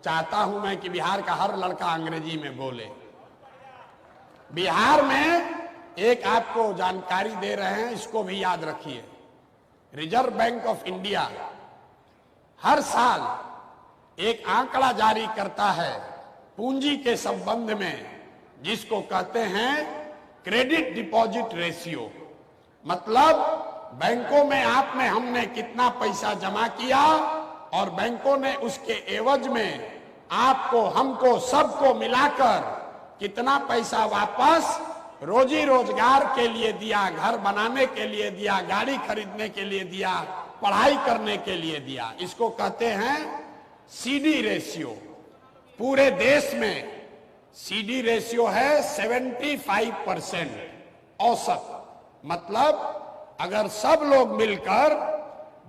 चाहता हूं मैं कि बिहार का हर लड़का अंग्रेजी में बोले। बिहार में एक आपको जानकारी दे रहे हैं, इसको भी याद रखिए। रिजर्व बैंक ऑफ इंडिया हर साल एक आंकड़ा जारी करता है पूंजी के संबंध में, जिसको कहते हैं क्रेडिट डिपॉजिट रेशियो। मतलब बैंकों में हमने कितना पैसा जमा किया और बैंकों ने उसके एवज में आपको, हमको, सबको मिलाकर कितना पैसा वापस रोजी रोजगार के लिए दिया, घर बनाने के लिए दिया, गाड़ी खरीदने के लिए दिया, पढ़ाई करने के लिए दिया। इसको कहते हैं सीडी रेशियो। पूरे देश में सीडी रेशियो है 75% औसत। मतलब अगर सब लोग मिलकर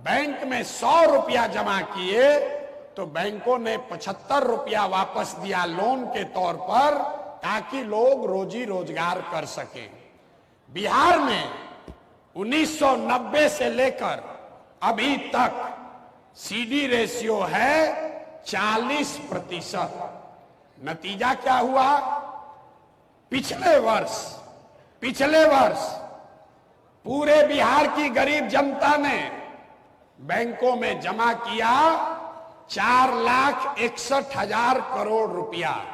बैंक में 100 रुपया जमा किए तो बैंकों ने 75 रुपया वापस दिया लोन के तौर पर, ताकि लोग रोजी रोजगार कर सकें। बिहार में 1990 से लेकर अभी तक सीडी रेशियो है 40%। नतीजा क्या हुआ? पिछले वर्ष पूरे बिहार की गरीब जनता ने बैंकों में जमा किया 4,61,000 करोड़ रुपया।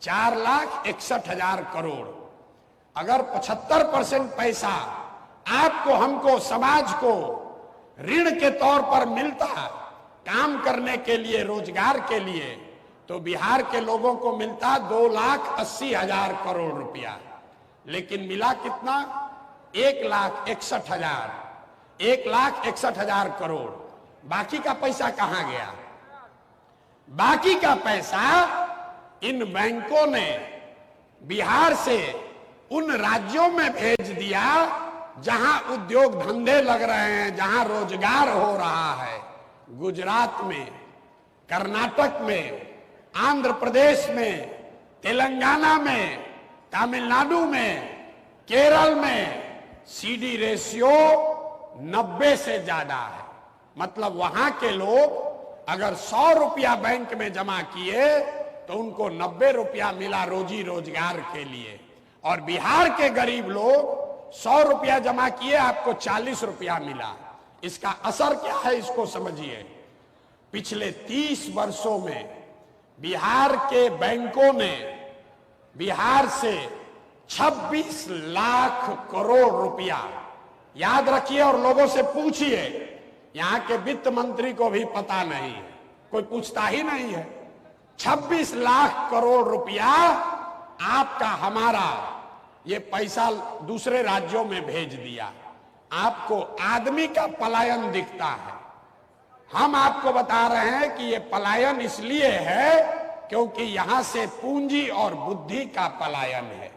4,61,000 करोड़। अगर 75% पैसा आपको, हमको, समाज को ऋण के तौर पर मिलता काम करने के लिए, रोजगार के लिए, तो बिहार के लोगों को मिलता 2,80,000 करोड़ रुपया। लेकिन मिला कितना? 1,61,000, 1,61,000 करोड़। बाकी का पैसा कहां गया? बाकी का पैसा इन बैंकों ने बिहार से उन राज्यों में भेज दिया जहां उद्योग धंधे लग रहे हैं, जहां रोजगार हो रहा है। गुजरात में, कर्नाटक में, आंध्र प्रदेश में, तेलंगाना में, तमिलनाडु में, केरल में सीडी रेशियो 90 से ज्यादा है। मतलब वहां के लोग अगर 100 रुपया बैंक में जमा किए तो उनको 90 रुपया मिला रोजी रोजगार के लिए। और बिहार के गरीब लोग 100 रुपया जमा किए, आपको 40 रुपया मिला। इसका असर क्या है, इसको समझिए। पिछले 30 वर्षों में बिहार के बैंकों ने बिहार से 26 लाख करोड़ रुपया, याद रखिए और लोगों से पूछिए, यहां के वित्त मंत्री को भी पता नहीं है, कोई पूछता ही नहीं है। 26 लाख करोड़ रुपया आपका, हमारा ये पैसा दूसरे राज्यों में भेज दिया। आपको आदमी का पलायन दिखता है। हम आपको बता रहे हैं कि ये पलायन इसलिए है क्योंकि यहां से पूंजी और बुद्धि का पलायन है।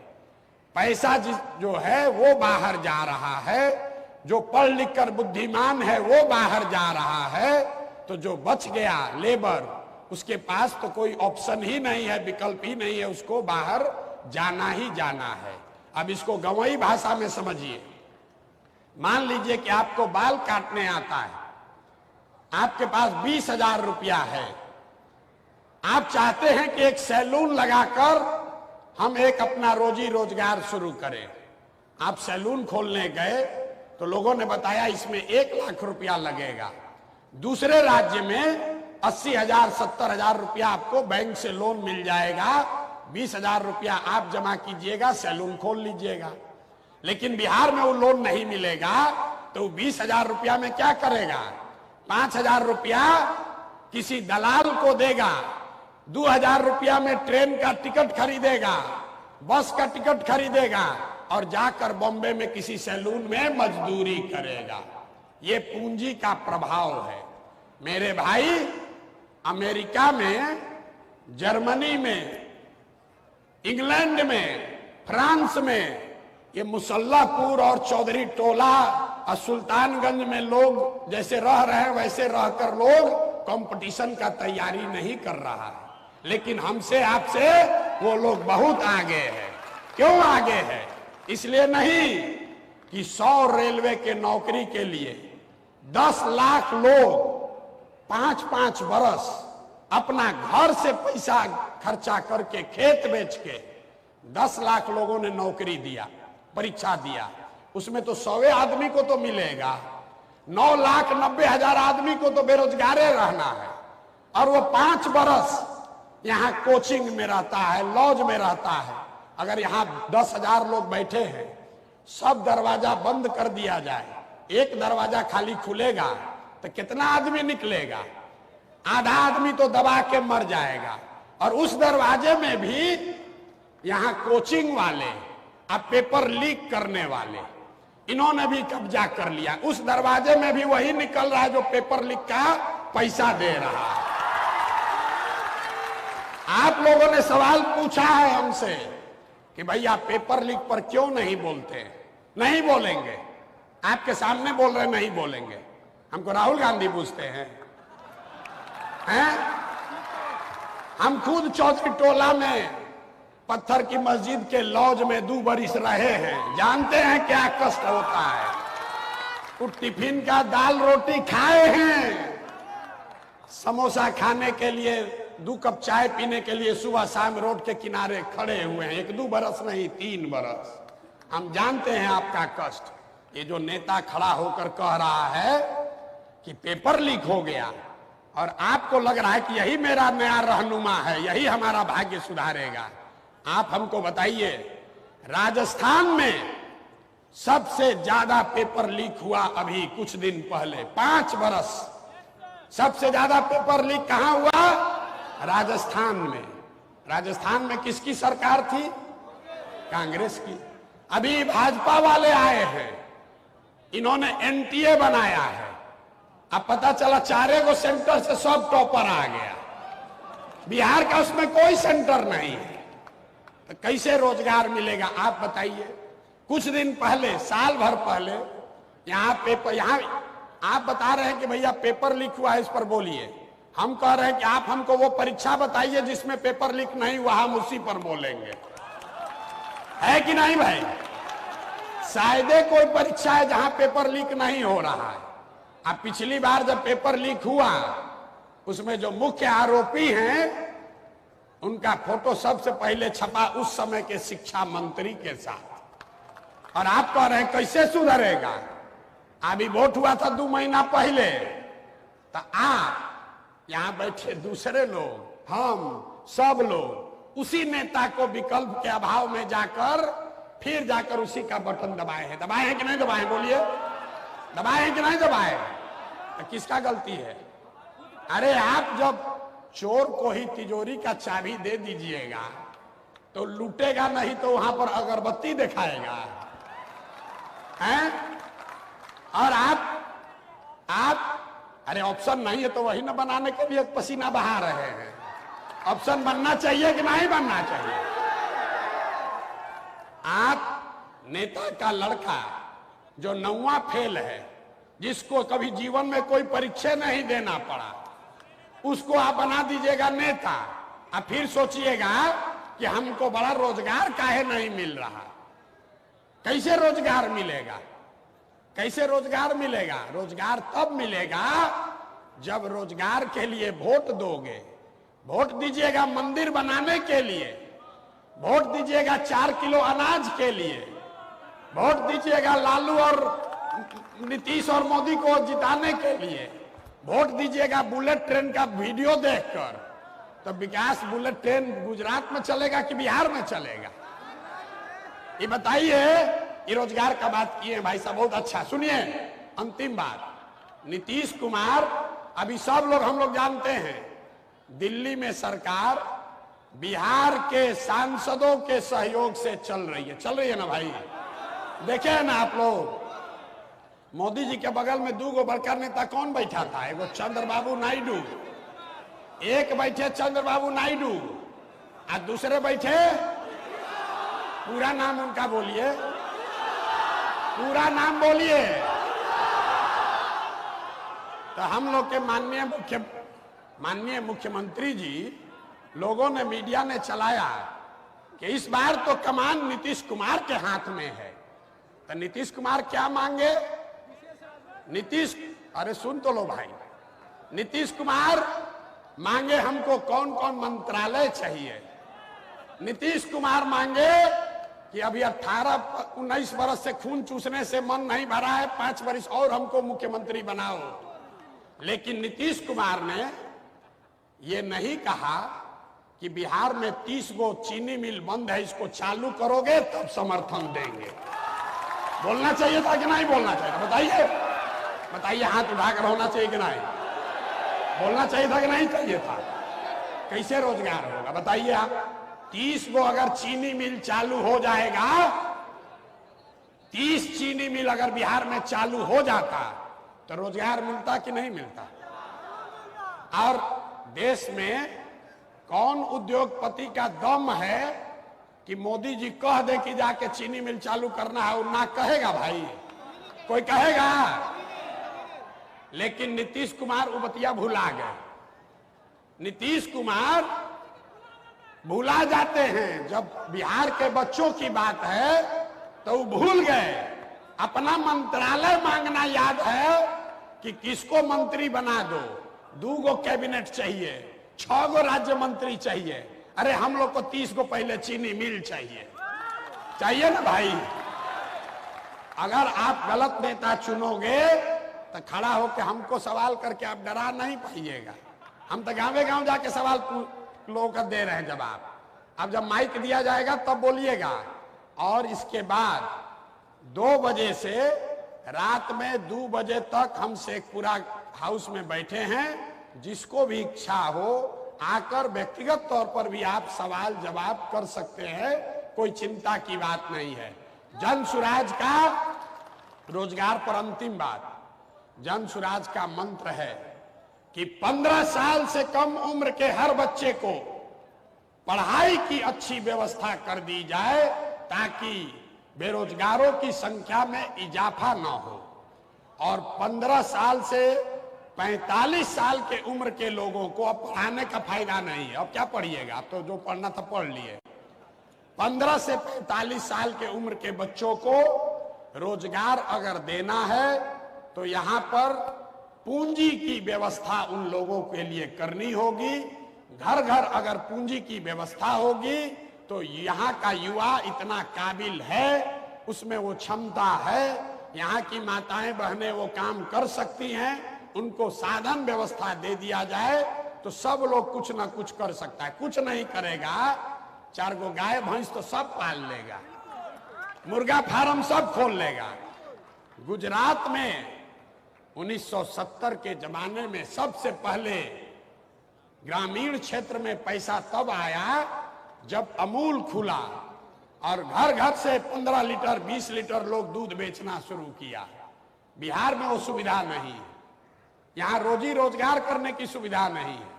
पैसा जो है वो बाहर जा रहा है, जो पढ़ लिख कर बुद्धिमान है वो बाहर जा रहा है, तो जो बच गया लेबर, उसके पास तो कोई ऑप्शन ही नहीं है, विकल्प ही नहीं है, उसको बाहर जाना ही जाना है। अब इसको गंवई भाषा में समझिए। मान लीजिए कि आपको बाल काटने आता है, आपके पास 20,000 रुपया है, आप चाहते हैं कि एक सैलून लगाकर हम एक अपना रोजी रोजगार शुरू करें। आप सैलून खोलने गए तो लोगों ने बताया इसमें 1 लाख रुपया लगेगा। दूसरे राज्य में 80,000 70,000 रुपया आपको बैंक से लोन मिल जाएगा, 20,000 रुपया आप जमा कीजिएगा, सैलून खोल लीजिएगा। लेकिन बिहार में वो लोन नहीं मिलेगा, तो 20,000 रुपया में क्या करेगा? 5,000 रुपया किसी दलाल को देगा, 2,000 रुपया में ट्रेन का टिकट खरीदेगा, बस का टिकट खरीदेगा और जाकर बॉम्बे में किसी सैलून में मजदूरी करेगा। ये पूंजी का प्रभाव है मेरे भाई। अमेरिका में, जर्मनी में, इंग्लैंड में, फ्रांस में ये मुसल्लापुर और चौधरी टोला और सुल्तानगंज में लोग जैसे रह रहे हैं वैसे रहकर लोग कंपटीशन का तैयारी नहीं कर रहा है। लेकिन हमसे आपसे वो लोग बहुत आगे हैं। क्यों आगे है? इसलिए नहीं कि 100 रेलवे के नौकरी के लिए 10 लाख लोग 5-5 बरस अपना घर से पैसा खर्चा करके, खेत बेच के 10 लाख लोगों ने नौकरी दिया, परीक्षा दिया। उसमें तो 100 आदमी को तो मिलेगा, 9,90,000 आदमी को तो बेरोजगारे रहना है। और वो 5 बरस यहाँ कोचिंग में रहता है, लॉज में रहता है। अगर यहाँ 10,000 लोग बैठे हैं, सब दरवाजा बंद कर दिया जाए, एक दरवाजा खाली खुलेगा तो कितना आदमी निकलेगा? आधा आदमी तो दबा के मर जाएगा। और उस दरवाजे में भी यहाँ कोचिंग वाले, अब पेपर लीक करने वाले, इन्होंने भी कब्जा कर लिया। उस दरवाजे में भी वही निकल रहा है जो पेपर लीक का पैसा दे रहा है। आप लोगों ने सवाल पूछा है हमसे कि भैया पेपर लीक पर क्यों नहीं बोलते? नहीं बोलेंगे, आपके सामने बोल रहे नहीं बोलेंगे। हमको राहुल गांधी पूछते हैं? हम खुद चौधरी टोला में पत्थर की मस्जिद के लॉज में 2 बरिस रहे हैं, जानते हैं क्या कष्ट होता है। तो टिफिन का दाल रोटी खाए हैं, समोसा खाने के लिए, 2 कप चाय पीने के लिए सुबह शाम रोड के किनारे खड़े हुए हैं। 1-2 बरस नहीं, 3 बरस। हम जानते हैं आपका कष्ट। ये जो नेता खड़ा होकर कह रहा है कि पेपर लीक हो गया और आपको लग रहा है कि यही मेरा नया रहनुमा है, यही हमारा भाग्य सुधारेगा, आप हमको बताइए, राजस्थान में सबसे ज्यादा पेपर लीक हुआ अभी कुछ दिन पहले, 5 बरस सबसे ज्यादा पेपर लीक कहां हुआ? राजस्थान में। राजस्थान में किसकी सरकार थी? कांग्रेस की। अभी भाजपा वाले आए हैं, इन्होंने एनटीए बनाया है। अब पता चला 4 सेंटर से सब टॉपर आ गया, बिहार का उसमें कोई सेंटर नहीं है, तो कैसे रोजगार मिलेगा आप बताइए? कुछ दिन पहले, साल भर पहले यहाँ आप बता रहे हैं कि भैया पेपर लीक हुआ है, इस पर बोलिए। हम कह रहे हैं कि आप हमको वो परीक्षा बताइए जिसमें पेपर लीक नहीं हुआ, हम उसी पर बोलेंगे। है कि नहीं भाई? शायद कोई परीक्षा है जहां पेपर लीक नहीं हो रहा है। अब पिछली बार जब पेपर लीक हुआ, उसमें जो मुख्य आरोपी हैं उनका फोटो सबसे पहले छपा उस समय के शिक्षा मंत्री के साथ। और आप कह रहे हैं कैसे सुधरेगा? अभी वोट हुआ था 2 महीना पहले, तो आप यहां बैठे दूसरे लोग, हम सब लोग उसी नेता को विकल्प के अभाव में जाकर फिर जाकर उसी का बटन दबाए हैं। दबाए हैं कि नहीं दबाए? बोलिए, दबाए हैं कि नहीं दबाए? तो किसका गलती है? अरे आप जब चोर को ही तिजोरी का चाबी दे दीजिएगा तो लूटेगा नहीं, तो वहां पर अगरबत्ती दिखाएगा हैं? और आप अरे ऑप्शन नहीं है तो वही ना बनाने के लिए पसीना बहा रहे हैं। ऑप्शन बनना चाहिए कि नहीं बनना चाहिए? आप नेता का लड़का जो 9वां फेल है, जिसको कभी जीवन में कोई परीक्षा नहीं देना पड़ा, उसको आप बना दीजिएगा नेता। अब फिर सोचिएगा कि हमको बड़ा रोजगार काहे नहीं मिल रहा। कैसे रोजगार मिलेगा? कैसे रोजगार मिलेगा? रोजगार तब मिलेगा जब रोजगार के लिए वोट दोगे। वोट दीजिएगा मंदिर बनाने के लिए, वोट दीजिएगा 4 किलो अनाज के लिए, वोट दीजिएगा लालू और नीतीश और मोदी को जिताने के लिए, वोट दीजिएगा बुलेट ट्रेन का वीडियो देखकर। तो विकास बुलेट ट्रेन गुजरात में चलेगा कि बिहार में चलेगा? ये बताइए। ये रोजगार का बात किए भाई साहब, बहुत अच्छा। सुनिए, अंतिम बात, नीतीश कुमार, अभी सब लोग हम लोग जानते हैं, दिल्ली में सरकार बिहार के सांसदों के सहयोग से चल रही है ना भाई? देखे है ना आप लोग? मोदी जी के बगल में 2 बड़का नेता कौन बैठा था? एगो चंद्रबाबू नायडू, एक बैठे चंद्रबाबू नायडू और दूसरे बैठे, पूरा नाम उनका बोलिए, पूरा नाम बोलिए। तो हम लोग के माननीय मुख्यमंत्री जी, लोगों ने, मीडिया ने चलाया कि इस बार तो कमान नीतीश कुमार के हाथ में है। तो नीतीश कुमार क्या मांगे? अरे सुन तो लो भाई, नीतीश कुमार मांगे हमको कौन कौन मंत्रालय चाहिए। नीतीश कुमार मांगे कि अभी 18-19 बरस से खून चूसने से मन नहीं भरा है, 5 बरस और हमको मुख्यमंत्री बनाओ। लेकिन नीतीश कुमार ने ये नहीं कहा कि बिहार में 30 गो चीनी मिल बंद है, इसको चालू करोगे तब समर्थन देंगे। बोलना चाहिए था कि नहीं बोलना चाहिए? बताइए, बताइए, हाथ उठाकर होना चाहिए कि नहीं? बोलना चाहिए था कि नहीं चाहिए था? कैसे रोजगार होगा बताइए आप? 30 गो अगर चीनी मिल चालू हो जाएगा, 30 चीनी मिल अगर बिहार में चालू हो जाता तो रोजगार मिलता कि नहीं मिलता? और देश में कौन उद्योगपति का दम है कि मोदी जी कह दे कि जाके चीनी मिल चालू करना है, और ना कहेगा भाई? कोई कहेगा? लेकिन नीतीश कुमार उबतिया भुला गए। नीतीश कुमार भुला जाते हैं, जब बिहार के बच्चों की बात है तो वो भूल गए। अपना मंत्रालय मांगना याद है कि किसको मंत्री बना दो। 2 गो कैबिनेट चाहिए, 6 गो राज्य मंत्री चाहिए। अरे हम लोग को 30 गो पहले चीनी मिल चाहिए ना भाई? अगर आप गलत नेता चुनोगे तो खड़ा होकर हमको सवाल करके आप डरा नहीं पाइएगा। हम तो गाँव गाँव जाके सवाल लोगों का दे रहे हैं जवाब। अब जब माइक दिया जाएगा तब बोलिएगा। और इसके बाद 2 बजे से रात में 2 बजे तक हम शेखपुरा हाउस में बैठे हैं। जिसको भी इच्छा हो आकर व्यक्तिगत तौर पर भी आप सवाल जवाब कर सकते हैं, कोई चिंता की बात नहीं है। जन सुराज का रोजगार पर अंतिम बात, जन सुराज का मंत्र है कि 15 साल से कम उम्र के हर बच्चे को पढ़ाई की अच्छी व्यवस्था कर दी जाए ताकि बेरोजगारों की संख्या में इजाफा न हो। और 15 साल से 45 साल के उम्र के लोगों को अब पढ़ाने का फायदा नहीं है। अब क्या पढ़िएगा, अब तो जो पढ़ना था पढ़ लिए। 15 से 45 साल के उम्र के बच्चों को रोजगार अगर देना है तो यहाँ पर पूंजी की व्यवस्था उन लोगों के लिए करनी होगी। घर घर अगर पूंजी की व्यवस्था होगी तो यहाँ का युवा इतना काबिल है, उसमें वो क्षमता है, यहाँ की माताएं बहनें वो काम कर सकती हैं। उनको साधन व्यवस्था दे दिया जाए तो सब लोग कुछ ना कुछ कर सकता है। कुछ नहीं करेगा, 4 गो गाय भैंस तो सब पाल लेगा, मुर्गा फार्म सब खोल लेगा। गुजरात में 1970 के जमाने में सबसे पहले ग्रामीण क्षेत्र में पैसा तब आया जब अमूल खुला और घर घर से 15 लीटर 20 लीटर लोग दूध बेचना शुरू किया। बिहार में वो सुविधा नहीं है, यहाँ रोजी रोजगार करने की सुविधा नहीं है।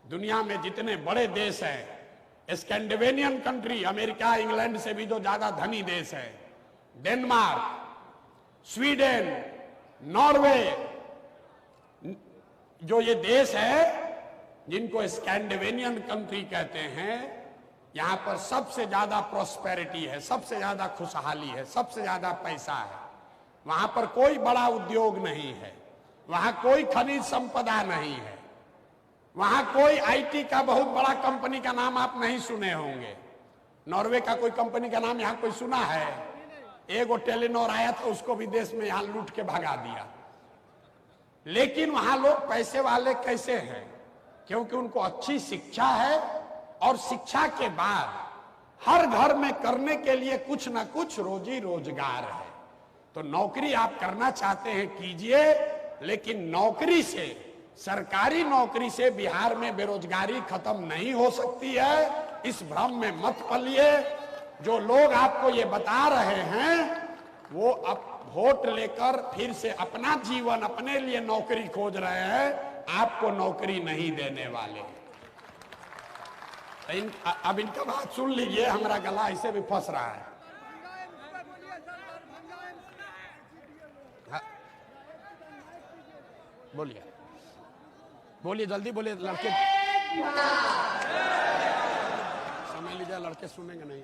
दुनिया में जितने बड़े देश हैं, स्कैंडिनेवियन कंट्री, अमेरिका इंग्लैंड से भी जो ज्यादा धनी देश है, डेनमार्क, स्वीडन, नॉर्वे, जो ये देश है जिनको स्कैंडिनेवियन कंट्री कहते हैं, यहाँ पर सबसे ज्यादा प्रॉस्पेरिटी है, सबसे ज्यादा खुशहाली है, सबसे ज्यादा पैसा है। वहां पर कोई बड़ा उद्योग नहीं है, वहां कोई खनिज संपदा नहीं है, वहां कोई आईटी का बहुत बड़ा कंपनी का नाम आप नहीं सुने होंगे। नॉर्वे का कोई कंपनी का नाम यहाँ कोई सुना है? एक टेलीनॉर आया था, उसको भी देश में यहाँ लूट के भगा दिया। लेकिन वहां लोग पैसे वाले कैसे हैं? क्योंकि उनको अच्छी शिक्षा है और शिक्षा के बाद हर घर में करने के लिए कुछ ना कुछ रोजी रोजगार है। तो नौकरी आप करना चाहते हैं कीजिए, लेकिन नौकरी से, सरकारी नौकरी से बिहार में बेरोजगारी खत्म नहीं हो सकती है। इस भ्रम में मत पलिए। जो लोग आपको ये बता रहे हैं वो अब वोट लेकर फिर से अपना जीवन, अपने लिए नौकरी खोज रहे हैं, आपको नौकरी नहीं देने वाले। अब इनका बात सुन लीजिए, हमारा गला ऐसे भी फंस रहा है। बोलिए बोलिए, जल्दी बोलिए। लड़के समय लीजिए, लड़के सुनेंगे नहीं।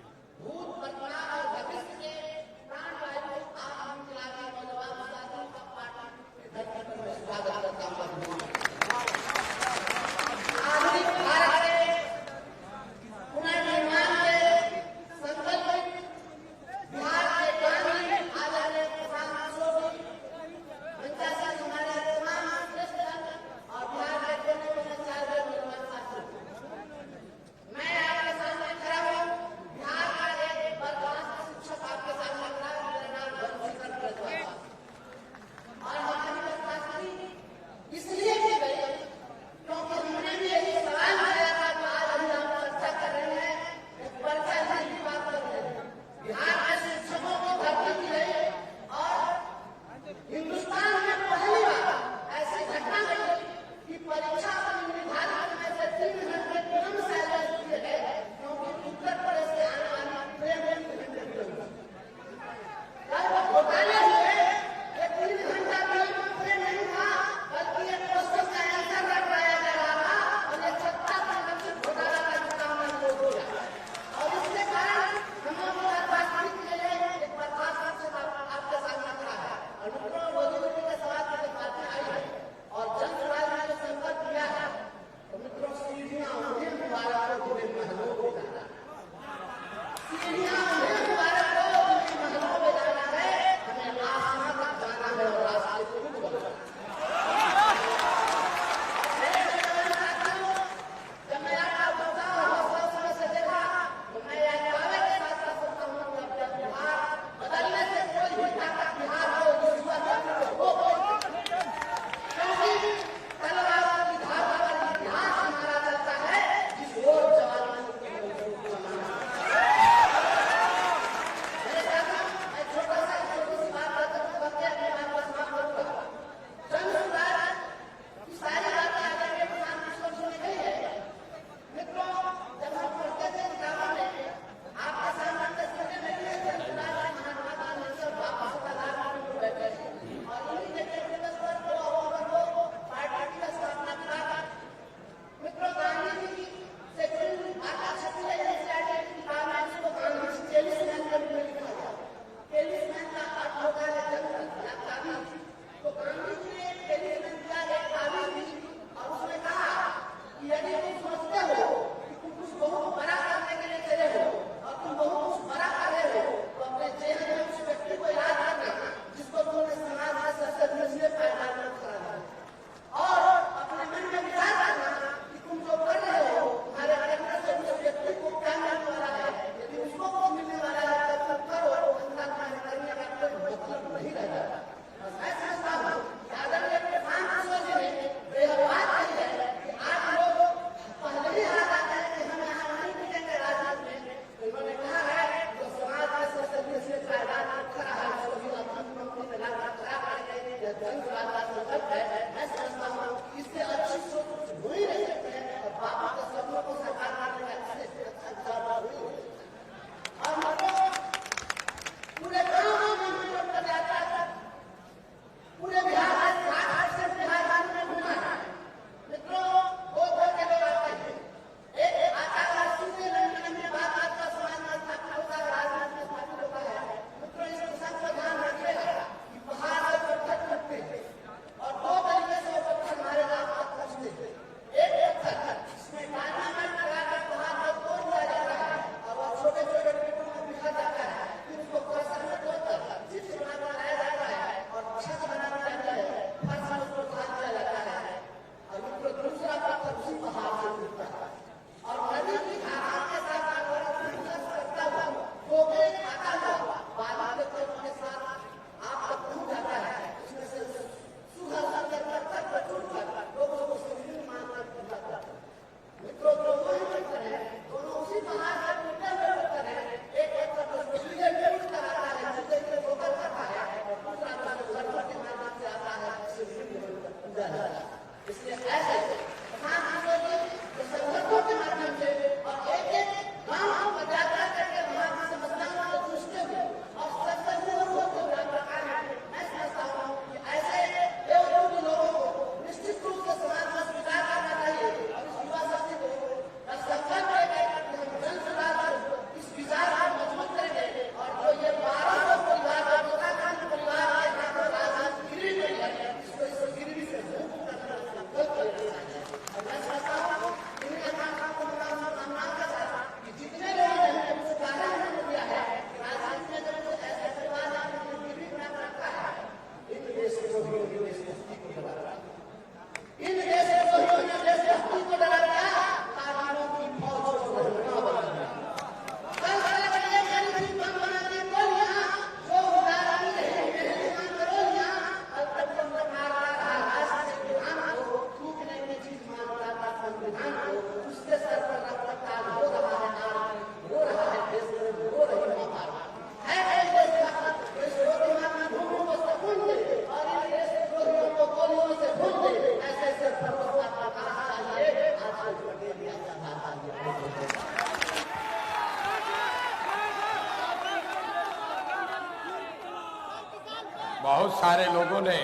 बहुत सारे लोगों ने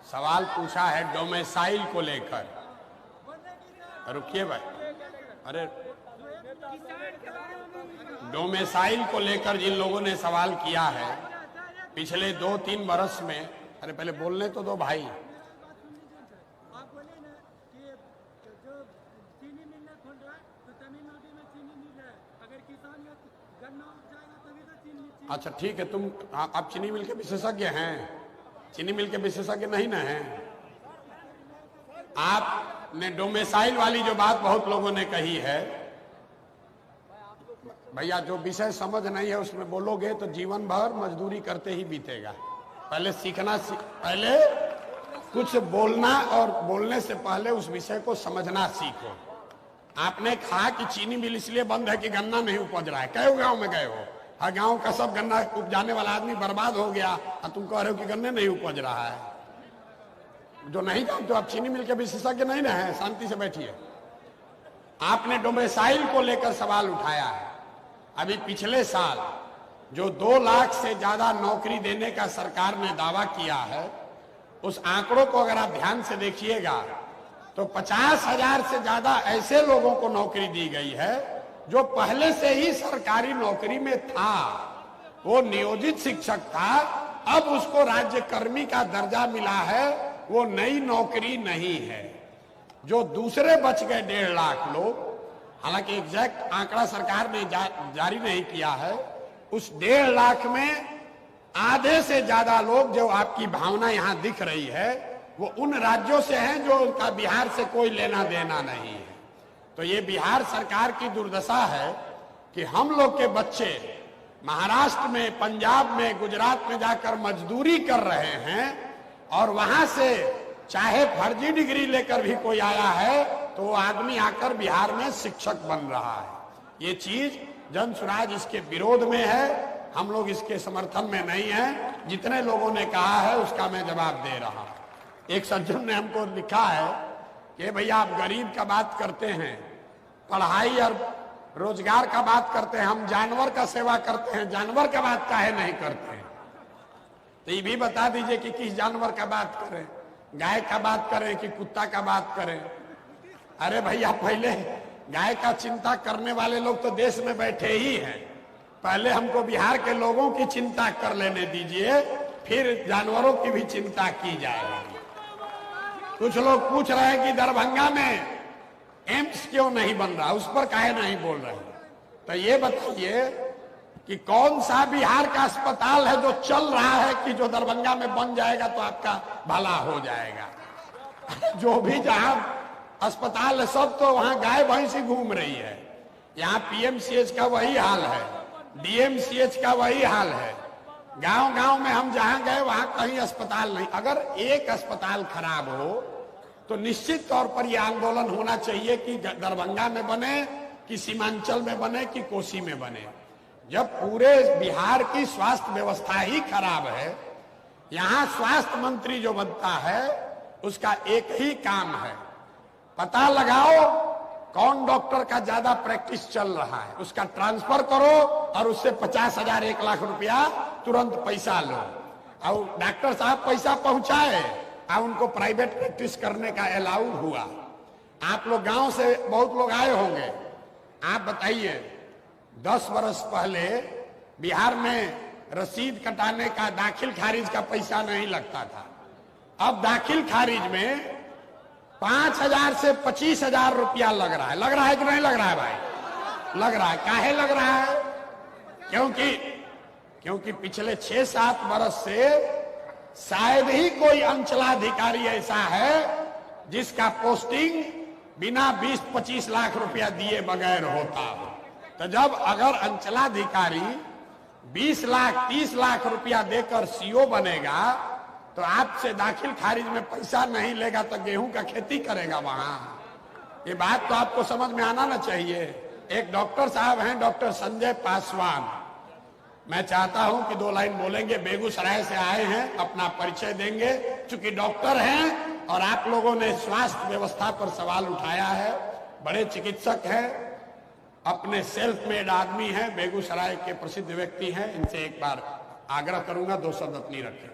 सवाल पूछा है डोमेसाइल को लेकर। रुकिए भाई, अरे डोमेसाइल को लेकर जिन लोगों ने सवाल किया है पिछले 2-3 बरस में, अरे पहले बोलने तो दो भाई। आप बोले ना कि जो चीनी मिलना खोल रहा है तो तमिलनाडु में चीनी मिल रहा है, अगर किसान का गन्ना उग जाएगा तभी तो चीनी। अच्छा ठीक है, तुम आप चीनी मिल के विशेषज्ञ हैं, चीनी मिल के विशेषज्ञ नहीं ना हैं। आपने डोमेसाइल वाली जो बात बहुत लोगों ने कही है, भैया जो विषय समझ नहीं है उसमें बोलोगे तो जीवन भर मजदूरी करते ही बीतेगा। पहले सीखना, पहले कुछ बोलना और बोलने से पहले उस विषय को समझना सीखो। आपने कहा कि चीनी मिल इसलिए बंद है कि गन्ना नहीं उपज रहा है। कई गांव में गए हो, हर गांव का सब गन्ना उपजाने वाला आदमी बर्बाद हो गया और तुम कह रहे हो कि गन्ने नहीं उपज रहा है। जो नहीं जानते आप चीनी मिल के विशेषज्ञ नहीं ना है, शांति से बैठिए। आपने डोमेसाइल को लेकर सवाल उठाया है। अभी पिछले साल जो 2 लाख से ज्यादा नौकरी देने का सरकार ने दावा किया है, उस आंकड़ों को अगर आप ध्यान से देखिएगा तो 50,000 से ज्यादा ऐसे लोगों को नौकरी दी गई है जो पहले से ही सरकारी नौकरी में था। वो नियोजित शिक्षक था, अब उसको राज्य कर्मी का दर्जा मिला है, वो नई नौकरी नहीं है। जो दूसरे बच गए 1.5 लाख लोग, हालांकि एग्जैक्ट आंकड़ा सरकार ने जारी नहीं किया है, उस 1.5 लाख में आधे से ज्यादा लोग, जो आपकी भावना यहां दिख रही है, वो उन राज्यों से हैं जो उनका बिहार से कोई लेना देना नहीं है। तो ये बिहार सरकार की दुर्दशा है कि हम लोग के बच्चे महाराष्ट्र में, पंजाब में, गुजरात में जाकर मजदूरी कर रहे हैं और वहां से चाहे फर्जी डिग्री लेकर भी कोई आया है तो वो आदमी आकर बिहार में शिक्षक बन रहा है। ये चीज जन स्वराज इसके विरोध में है, हम लोग इसके समर्थन में नहीं हैं। जितने लोगों ने कहा है उसका मैं जवाब दे रहा हूं। एक सज्जन ने हमको लिखा है कि भैया आप गरीब का बात करते हैं, पढ़ाई और रोजगार का बात करते हैं, हम जानवर का सेवा करते हैं, जानवर का बात काहे नहीं करते हैं? तो ये भी बता दीजिए कि किस जानवर का बात करें, गाय का बात करें कि कुत्ता का बात करें? अरे भैया पहले गाय का चिंता करने वाले लोग तो देश में बैठे ही हैं, पहले हमको बिहार के लोगों की चिंता कर लेने दीजिए, फिर जानवरों की भी चिंता की जाएगी। कुछ लोग पूछ रहे हैं कि दरभंगा में एम्स क्यों नहीं बन रहा, उस पर काहे नहीं बोल रहे? तो ये बताइए कि कौन सा बिहार का अस्पताल है जो चल रहा है कि जो दरभंगा में बन जाएगा तो आपका भला हो जाएगा? जो भी जहां अस्पताल है सब तो वहां गाय भैंस ही घूम रही है। यहाँ पीएमसीएच का वही हाल है, डीएमसीएच का वही हाल है। गांव गांव में हम जहां गए वहां कहीं अस्पताल नहीं। अगर एक अस्पताल खराब हो तो निश्चित तौर पर यह आंदोलन होना चाहिए कि दरभंगा में बने, कि सीमांचल में बने, कि कोसी में बने। जब पूरे बिहार की स्वास्थ्य व्यवस्था ही खराब है, यहाँ स्वास्थ्य मंत्री जो बनता है उसका एक ही काम है, पता लगाओ कौन डॉक्टर का ज्यादा प्रैक्टिस चल रहा है, उसका ट्रांसफर करो और उससे 50,000 1 लाख रुपया तुरंत पैसा लो। और डॉक्टर साहब पैसा पहुंचाए और उनको प्राइवेट प्रैक्टिस करने का अलाउ हुआ। आप लोग गांव से बहुत लोग आए होंगे, आप बताइए 10 वर्ष पहले बिहार में रसीद कटाने का, दाखिल खारिज का पैसा नहीं लगता था। अब दाखिल खारिज में 5,000 से 25,000 रुपया लग रहा है। लग रहा है कि नहीं लग रहा है भाई? लग रहा है। काहे लग रहा है? क्योंकि पिछले 6-7 वर्ष से शायद ही कोई अंचलाधिकारी ऐसा है जिसका पोस्टिंग बिना 20-25 लाख रुपया दिए बगैर होता हो। तो जब अगर अंचलाधिकारी 20 लाख 30 लाख रुपया देकर सीओ बनेगा तो आपसे दाखिल खारिज में पैसा नहीं लेगा तो गेहूं का खेती करेगा वहां। ये बात तो आपको समझ में आना ना चाहिए। एक डॉक्टर साहब हैं, डॉक्टर संजय पासवान, मैं चाहता हूं कि 2 लाइन बोलेंगे। बेगूसराय से आए हैं, अपना परिचय देंगे। चूंकि डॉक्टर हैं और आप लोगों ने स्वास्थ्य व्यवस्था पर सवाल उठाया है, बड़े चिकित्सक हैं, अपने सेल्फ मेड आदमी हैं, बेगूसराय के प्रसिद्ध व्यक्ति हैं। इनसे एक बार आग्रह करूंगा 2 शब्द अपनी रखें।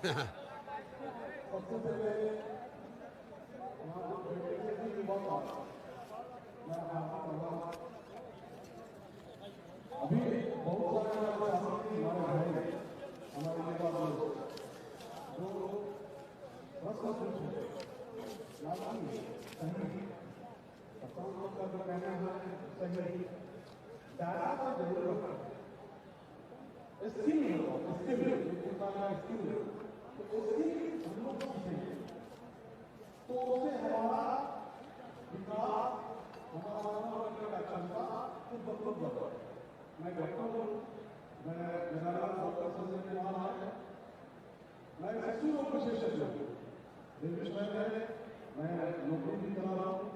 सबसे पहले यहाँ जो बैठे थे युवा का मैं आपको कहूँगा, अभी बहुत सारे हमारे साथी हमारे भाई हमारे युवा लोग जो प्रश्न पूछे सही लोग का जो कहना है सही डाटा का जरूरत है, स्किल तो उससे हम लोग सीखेंगे तो उससे हमारा विकास हमारा का क्षमता तो बहुत बढ़ा। मैं डॉक्टर हूँ, मैं मेरा नाम डॉक्टर संजय कुमार है, मैं शिशु रोग विशेषज्ञ हूँ, मैं नौकरी भी कर रहा हूँ,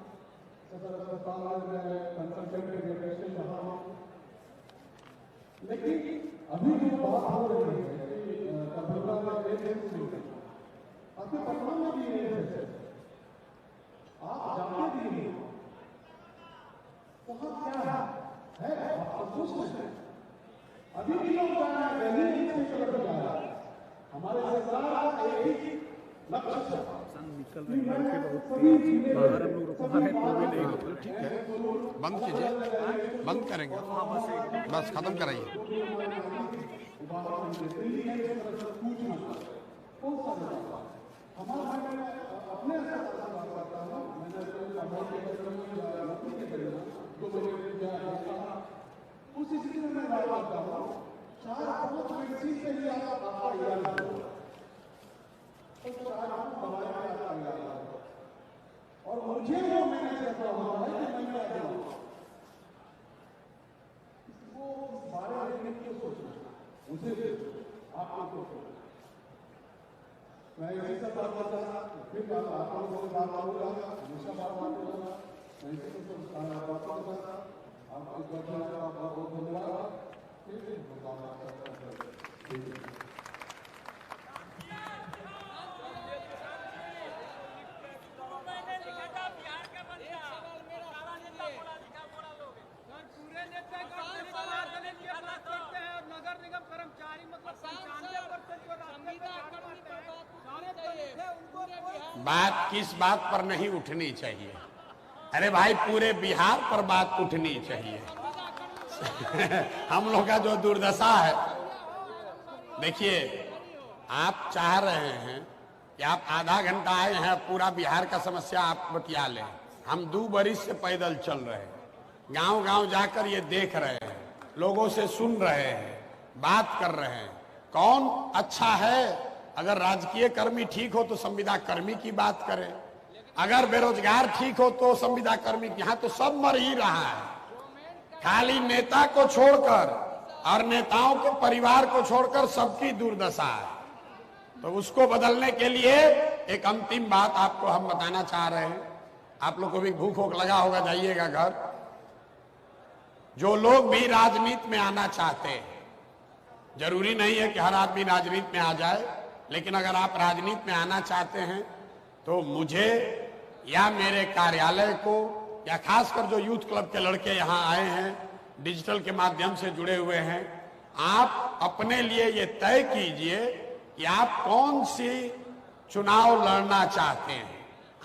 सदर अस्पताल में मैं कंसल्टेंट के निर्देशन रहा हूँ। लेकिन अभी जो बात हो रही है आपके पटना में भी है, आप जाते भी नहीं, वहां क्या है आप संतुष्ट हैं? अभी भी लोग जा रहे हैं, दिल्ली से चल जा रहा है। हमारे सरकार का एक ही लक्ष्य है, निकल रहे हैं लड़के बहुत तेज, बाहर हम लोग रुकवा है तो भी नहीं। ठीक है, बंद कीजिए, बंद करेंगे, बस खत्म कराइए। हमारा अपने करता हूँ, मैंने उस स्थिति में मैं बात करता हूँ, 4-5 व्यक्ति से ही आपका इलाज होगा और मुझे वो मैंने कहता हुआ है कि मैं क्या करूँ, इसको बारे में क्यों सोचना, मुझे आपको सोचना। मैं यही सब बात करता था, फिर आप लोगों से बात करूँगा, हमेशा बात करूँगा, मैं इसी को बात करता था। आपको बहुत धन्यवाद। फिर नगर निगम कर्मचारी मतलब 95% बात किस बात पर नहीं उठनी चाहिए? अरे भाई पूरे बिहार पर बात उठनी चाहिए। हम लोग का जो दुर्दशा है, देखिए आप चाह रहे हैं कि आप आधा घंटा आए हैं, पूरा बिहार का समस्या आप बतिया लें। हम 2 बरिस से पैदल चल रहे हैं, गांव-गांव जाकर ये देख रहे हैं, लोगों से सुन रहे हैं, बात कर रहे हैं, कौन अच्छा है। अगर राजकीय कर्मी ठीक हो तो संविदा कर्मी की बात करें, अगर बेरोजगार ठीक हो तो संविदा कर्मी। यहाँ तो सब मर ही रहा है, खाली नेता को छोड़कर और नेताओं के परिवार को छोड़कर सबकी दुर्दशा है। तो उसको बदलने के लिए एक अंतिम बात आपको हम बताना चाह रहे हैं। आप लोग को भी भूख वूख लगा होगा, जाइएगा घर। जो लोग भी राजनीति में आना चाहते हैं, जरूरी नहीं है कि हर आदमी राजनीति में आ जाए, लेकिन अगर आप राजनीति में आना चाहते हैं तो मुझे या मेरे कार्यालय को, या खासकर जो यूथ क्लब के लड़के यहाँ आए हैं, डिजिटल के माध्यम से जुड़े हुए हैं, आप अपने लिए ये तय कीजिए कि आप कौन सी चुनाव लड़ना चाहते हैं।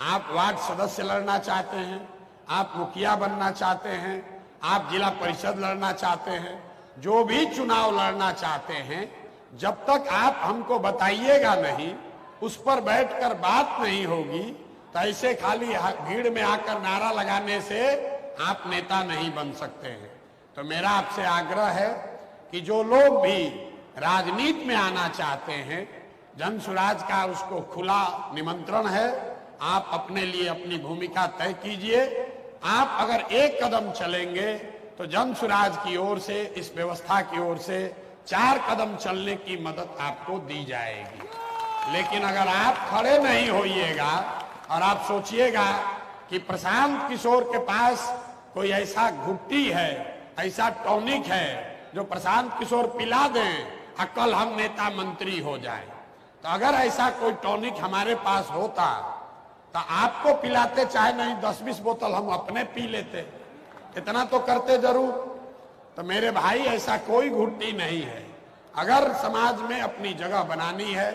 आप वार्ड सदस्य लड़ना चाहते हैं, आप मुखिया बनना चाहते हैं, आप जिला परिषद लड़ना चाहते हैं, जो भी चुनाव लड़ना चाहते हैं, जब तक आप हमको बताइएगा नहीं, उस पर बैठकर बात नहीं होगी, तो ऐसे खाली भीड़ में आकर नारा लगाने से आप नेता नहीं बन सकते हैं। तो मेरा आपसे आग्रह है कि जो लोग भी राजनीति में आना चाहते हैं, जन सुराज का उसको खुला निमंत्रण है। आप अपने लिए अपनी भूमिका तय कीजिए। आप अगर एक कदम चलेंगे तो जन सुराज की ओर से, इस व्यवस्था की ओर से 4 कदम चलने की मदद आपको दी जाएगी। लेकिन अगर आप खड़े नहीं होइएगा और आप सोचिएगा कि प्रशांत किशोर के पास कोई ऐसा घुट्टी है, ऐसा टॉनिक है जो प्रशांत किशोर पिला दें और कल हम नेता मंत्री हो जाएं, तो अगर ऐसा कोई टॉनिक हमारे पास होता तो आपको पिलाते, चाहे नहीं 10-20 बोतल हम अपने पी लेते, इतना तो करते जरूर। तो मेरे भाई ऐसा कोई घुट्टी नहीं है। अगर समाज में अपनी जगह बनानी है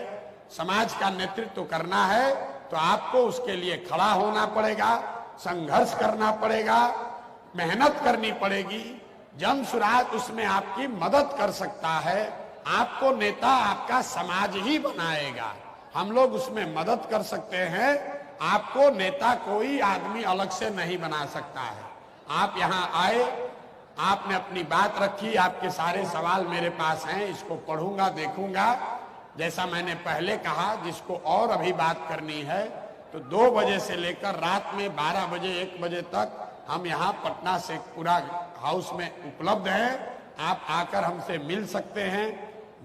समाज का नेतृत्व करना है तो आपको उसके लिए खड़ा होना पड़ेगा, संघर्ष करना पड़ेगा, मेहनत करनी पड़ेगी। जन सुराज उसमें आपकी मदद कर सकता है। आपको नेता आपका समाज ही बनाएगा। हम लोग उसमें मदद कर सकते हैं। आपको नेता कोई आदमी अलग से नहीं बना सकता है। आप यहाँ आए, आपने अपनी बात रखी, आपके सारे सवाल मेरे पास हैं, इसको पढ़ूंगा, देखूंगा। जैसा मैंने पहले कहा, जिसको और अभी बात करनी है तो 2 बजे से लेकर रात में 12 बजे 1 बजे तक हम यहाँ पटना से पूरा हाउस में उपलब्ध हैं। आप आकर हमसे मिल सकते हैं,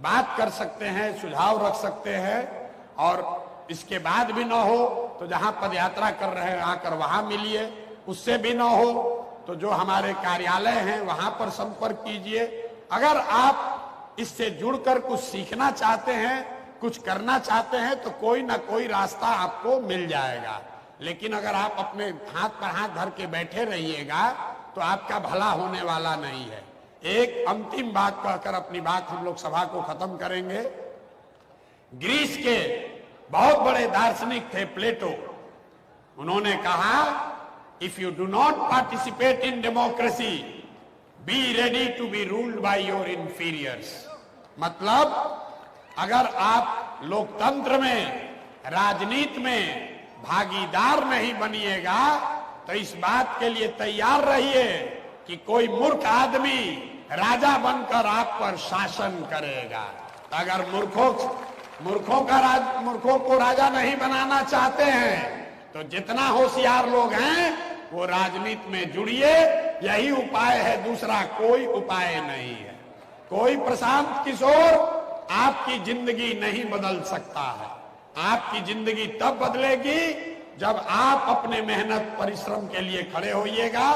बात कर सकते हैं, सुझाव रख सकते हैं। और इसके बाद भी ना हो तो जहां पदयात्रा कर रहे हैं आकर वहां मिलिए। उससे भी ना हो तो जो हमारे कार्यालय हैं वहां पर संपर्क कीजिए। अगर आप इससे जुड़कर कुछ सीखना चाहते हैं, कुछ करना चाहते हैं तो कोई ना कोई रास्ता आपको मिल जाएगा। लेकिन अगर आप अपने हाथ पर हाथ धर के बैठे रहिएगा तो आपका भला होने वाला नहीं है। एक अंतिम बात कहकर अपनी बात हम लोग सभा को खत्म करेंगे। ग्रीस के बहुत बड़े दार्शनिक थे प्लेटो। उन्होंने कहा, if you do not participate in democracy, be ready to be ruled by your inferiors. मतलब अगर आप लोकतंत्र में, राजनीति में भागीदार नहीं बनिएगा तो इस बात के लिए तैयार रहिए कि कोई मूर्ख आदमी राजा बनकर आप पर शासन करेगा। अगर मूर्खों को राजा नहीं बनाना चाहते हैं तो जितना होशियार लोग हैं वो राजनीति में जुड़िए। यही उपाय है, दूसरा कोई उपाय नहीं है। कोई प्रशांत किशोर आपकी जिंदगी नहीं बदल सकता है। आपकी जिंदगी तब बदलेगी जब आप अपने मेहनत परिश्रम के लिए खड़े होइएगा।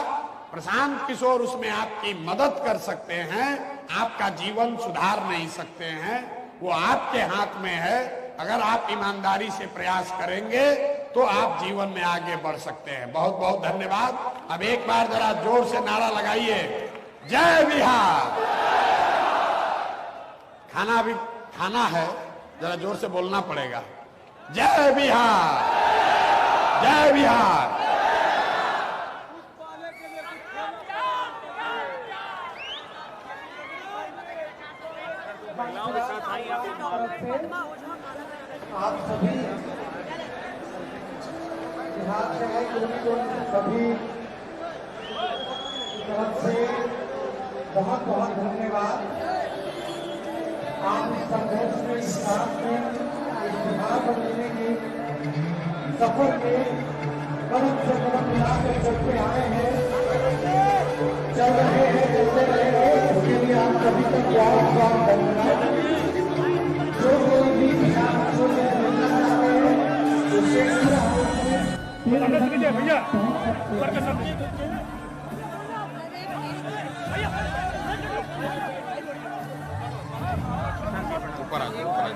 प्रशांत किशोर उसमें आपकी मदद कर सकते हैं, आपका जीवन सुधार नहीं सकते हैं, वो आपके हाथ में है। अगर आप ईमानदारी से प्रयास करेंगे तो आप जीवन में आगे बढ़ सकते हैं। बहुत बहुत धन्यवाद। अब एक बार जरा जोर से नारा लगाइए, जय बिहार। खाना भी खाना है, जरा जोर से बोलना पड़ेगा। जय बिहार, जय बिहार। आप सभी बिहार से है, सभी तरफ से बहुत बहुत धन्यवाद। आप इस संघर्ष में, इस साथ में, इस बिहार बनने के सफर में कदम से कदम मिलाकर चलते आए हैं, चल रहे हैं, चलते रहेंगे। उसके लिए आप सभी का बहुत बहुत धन्यवाद। जो कोई भी बिहार को मिलना चाहते हैं उससे भैया ऊपर आई ऊपर आई।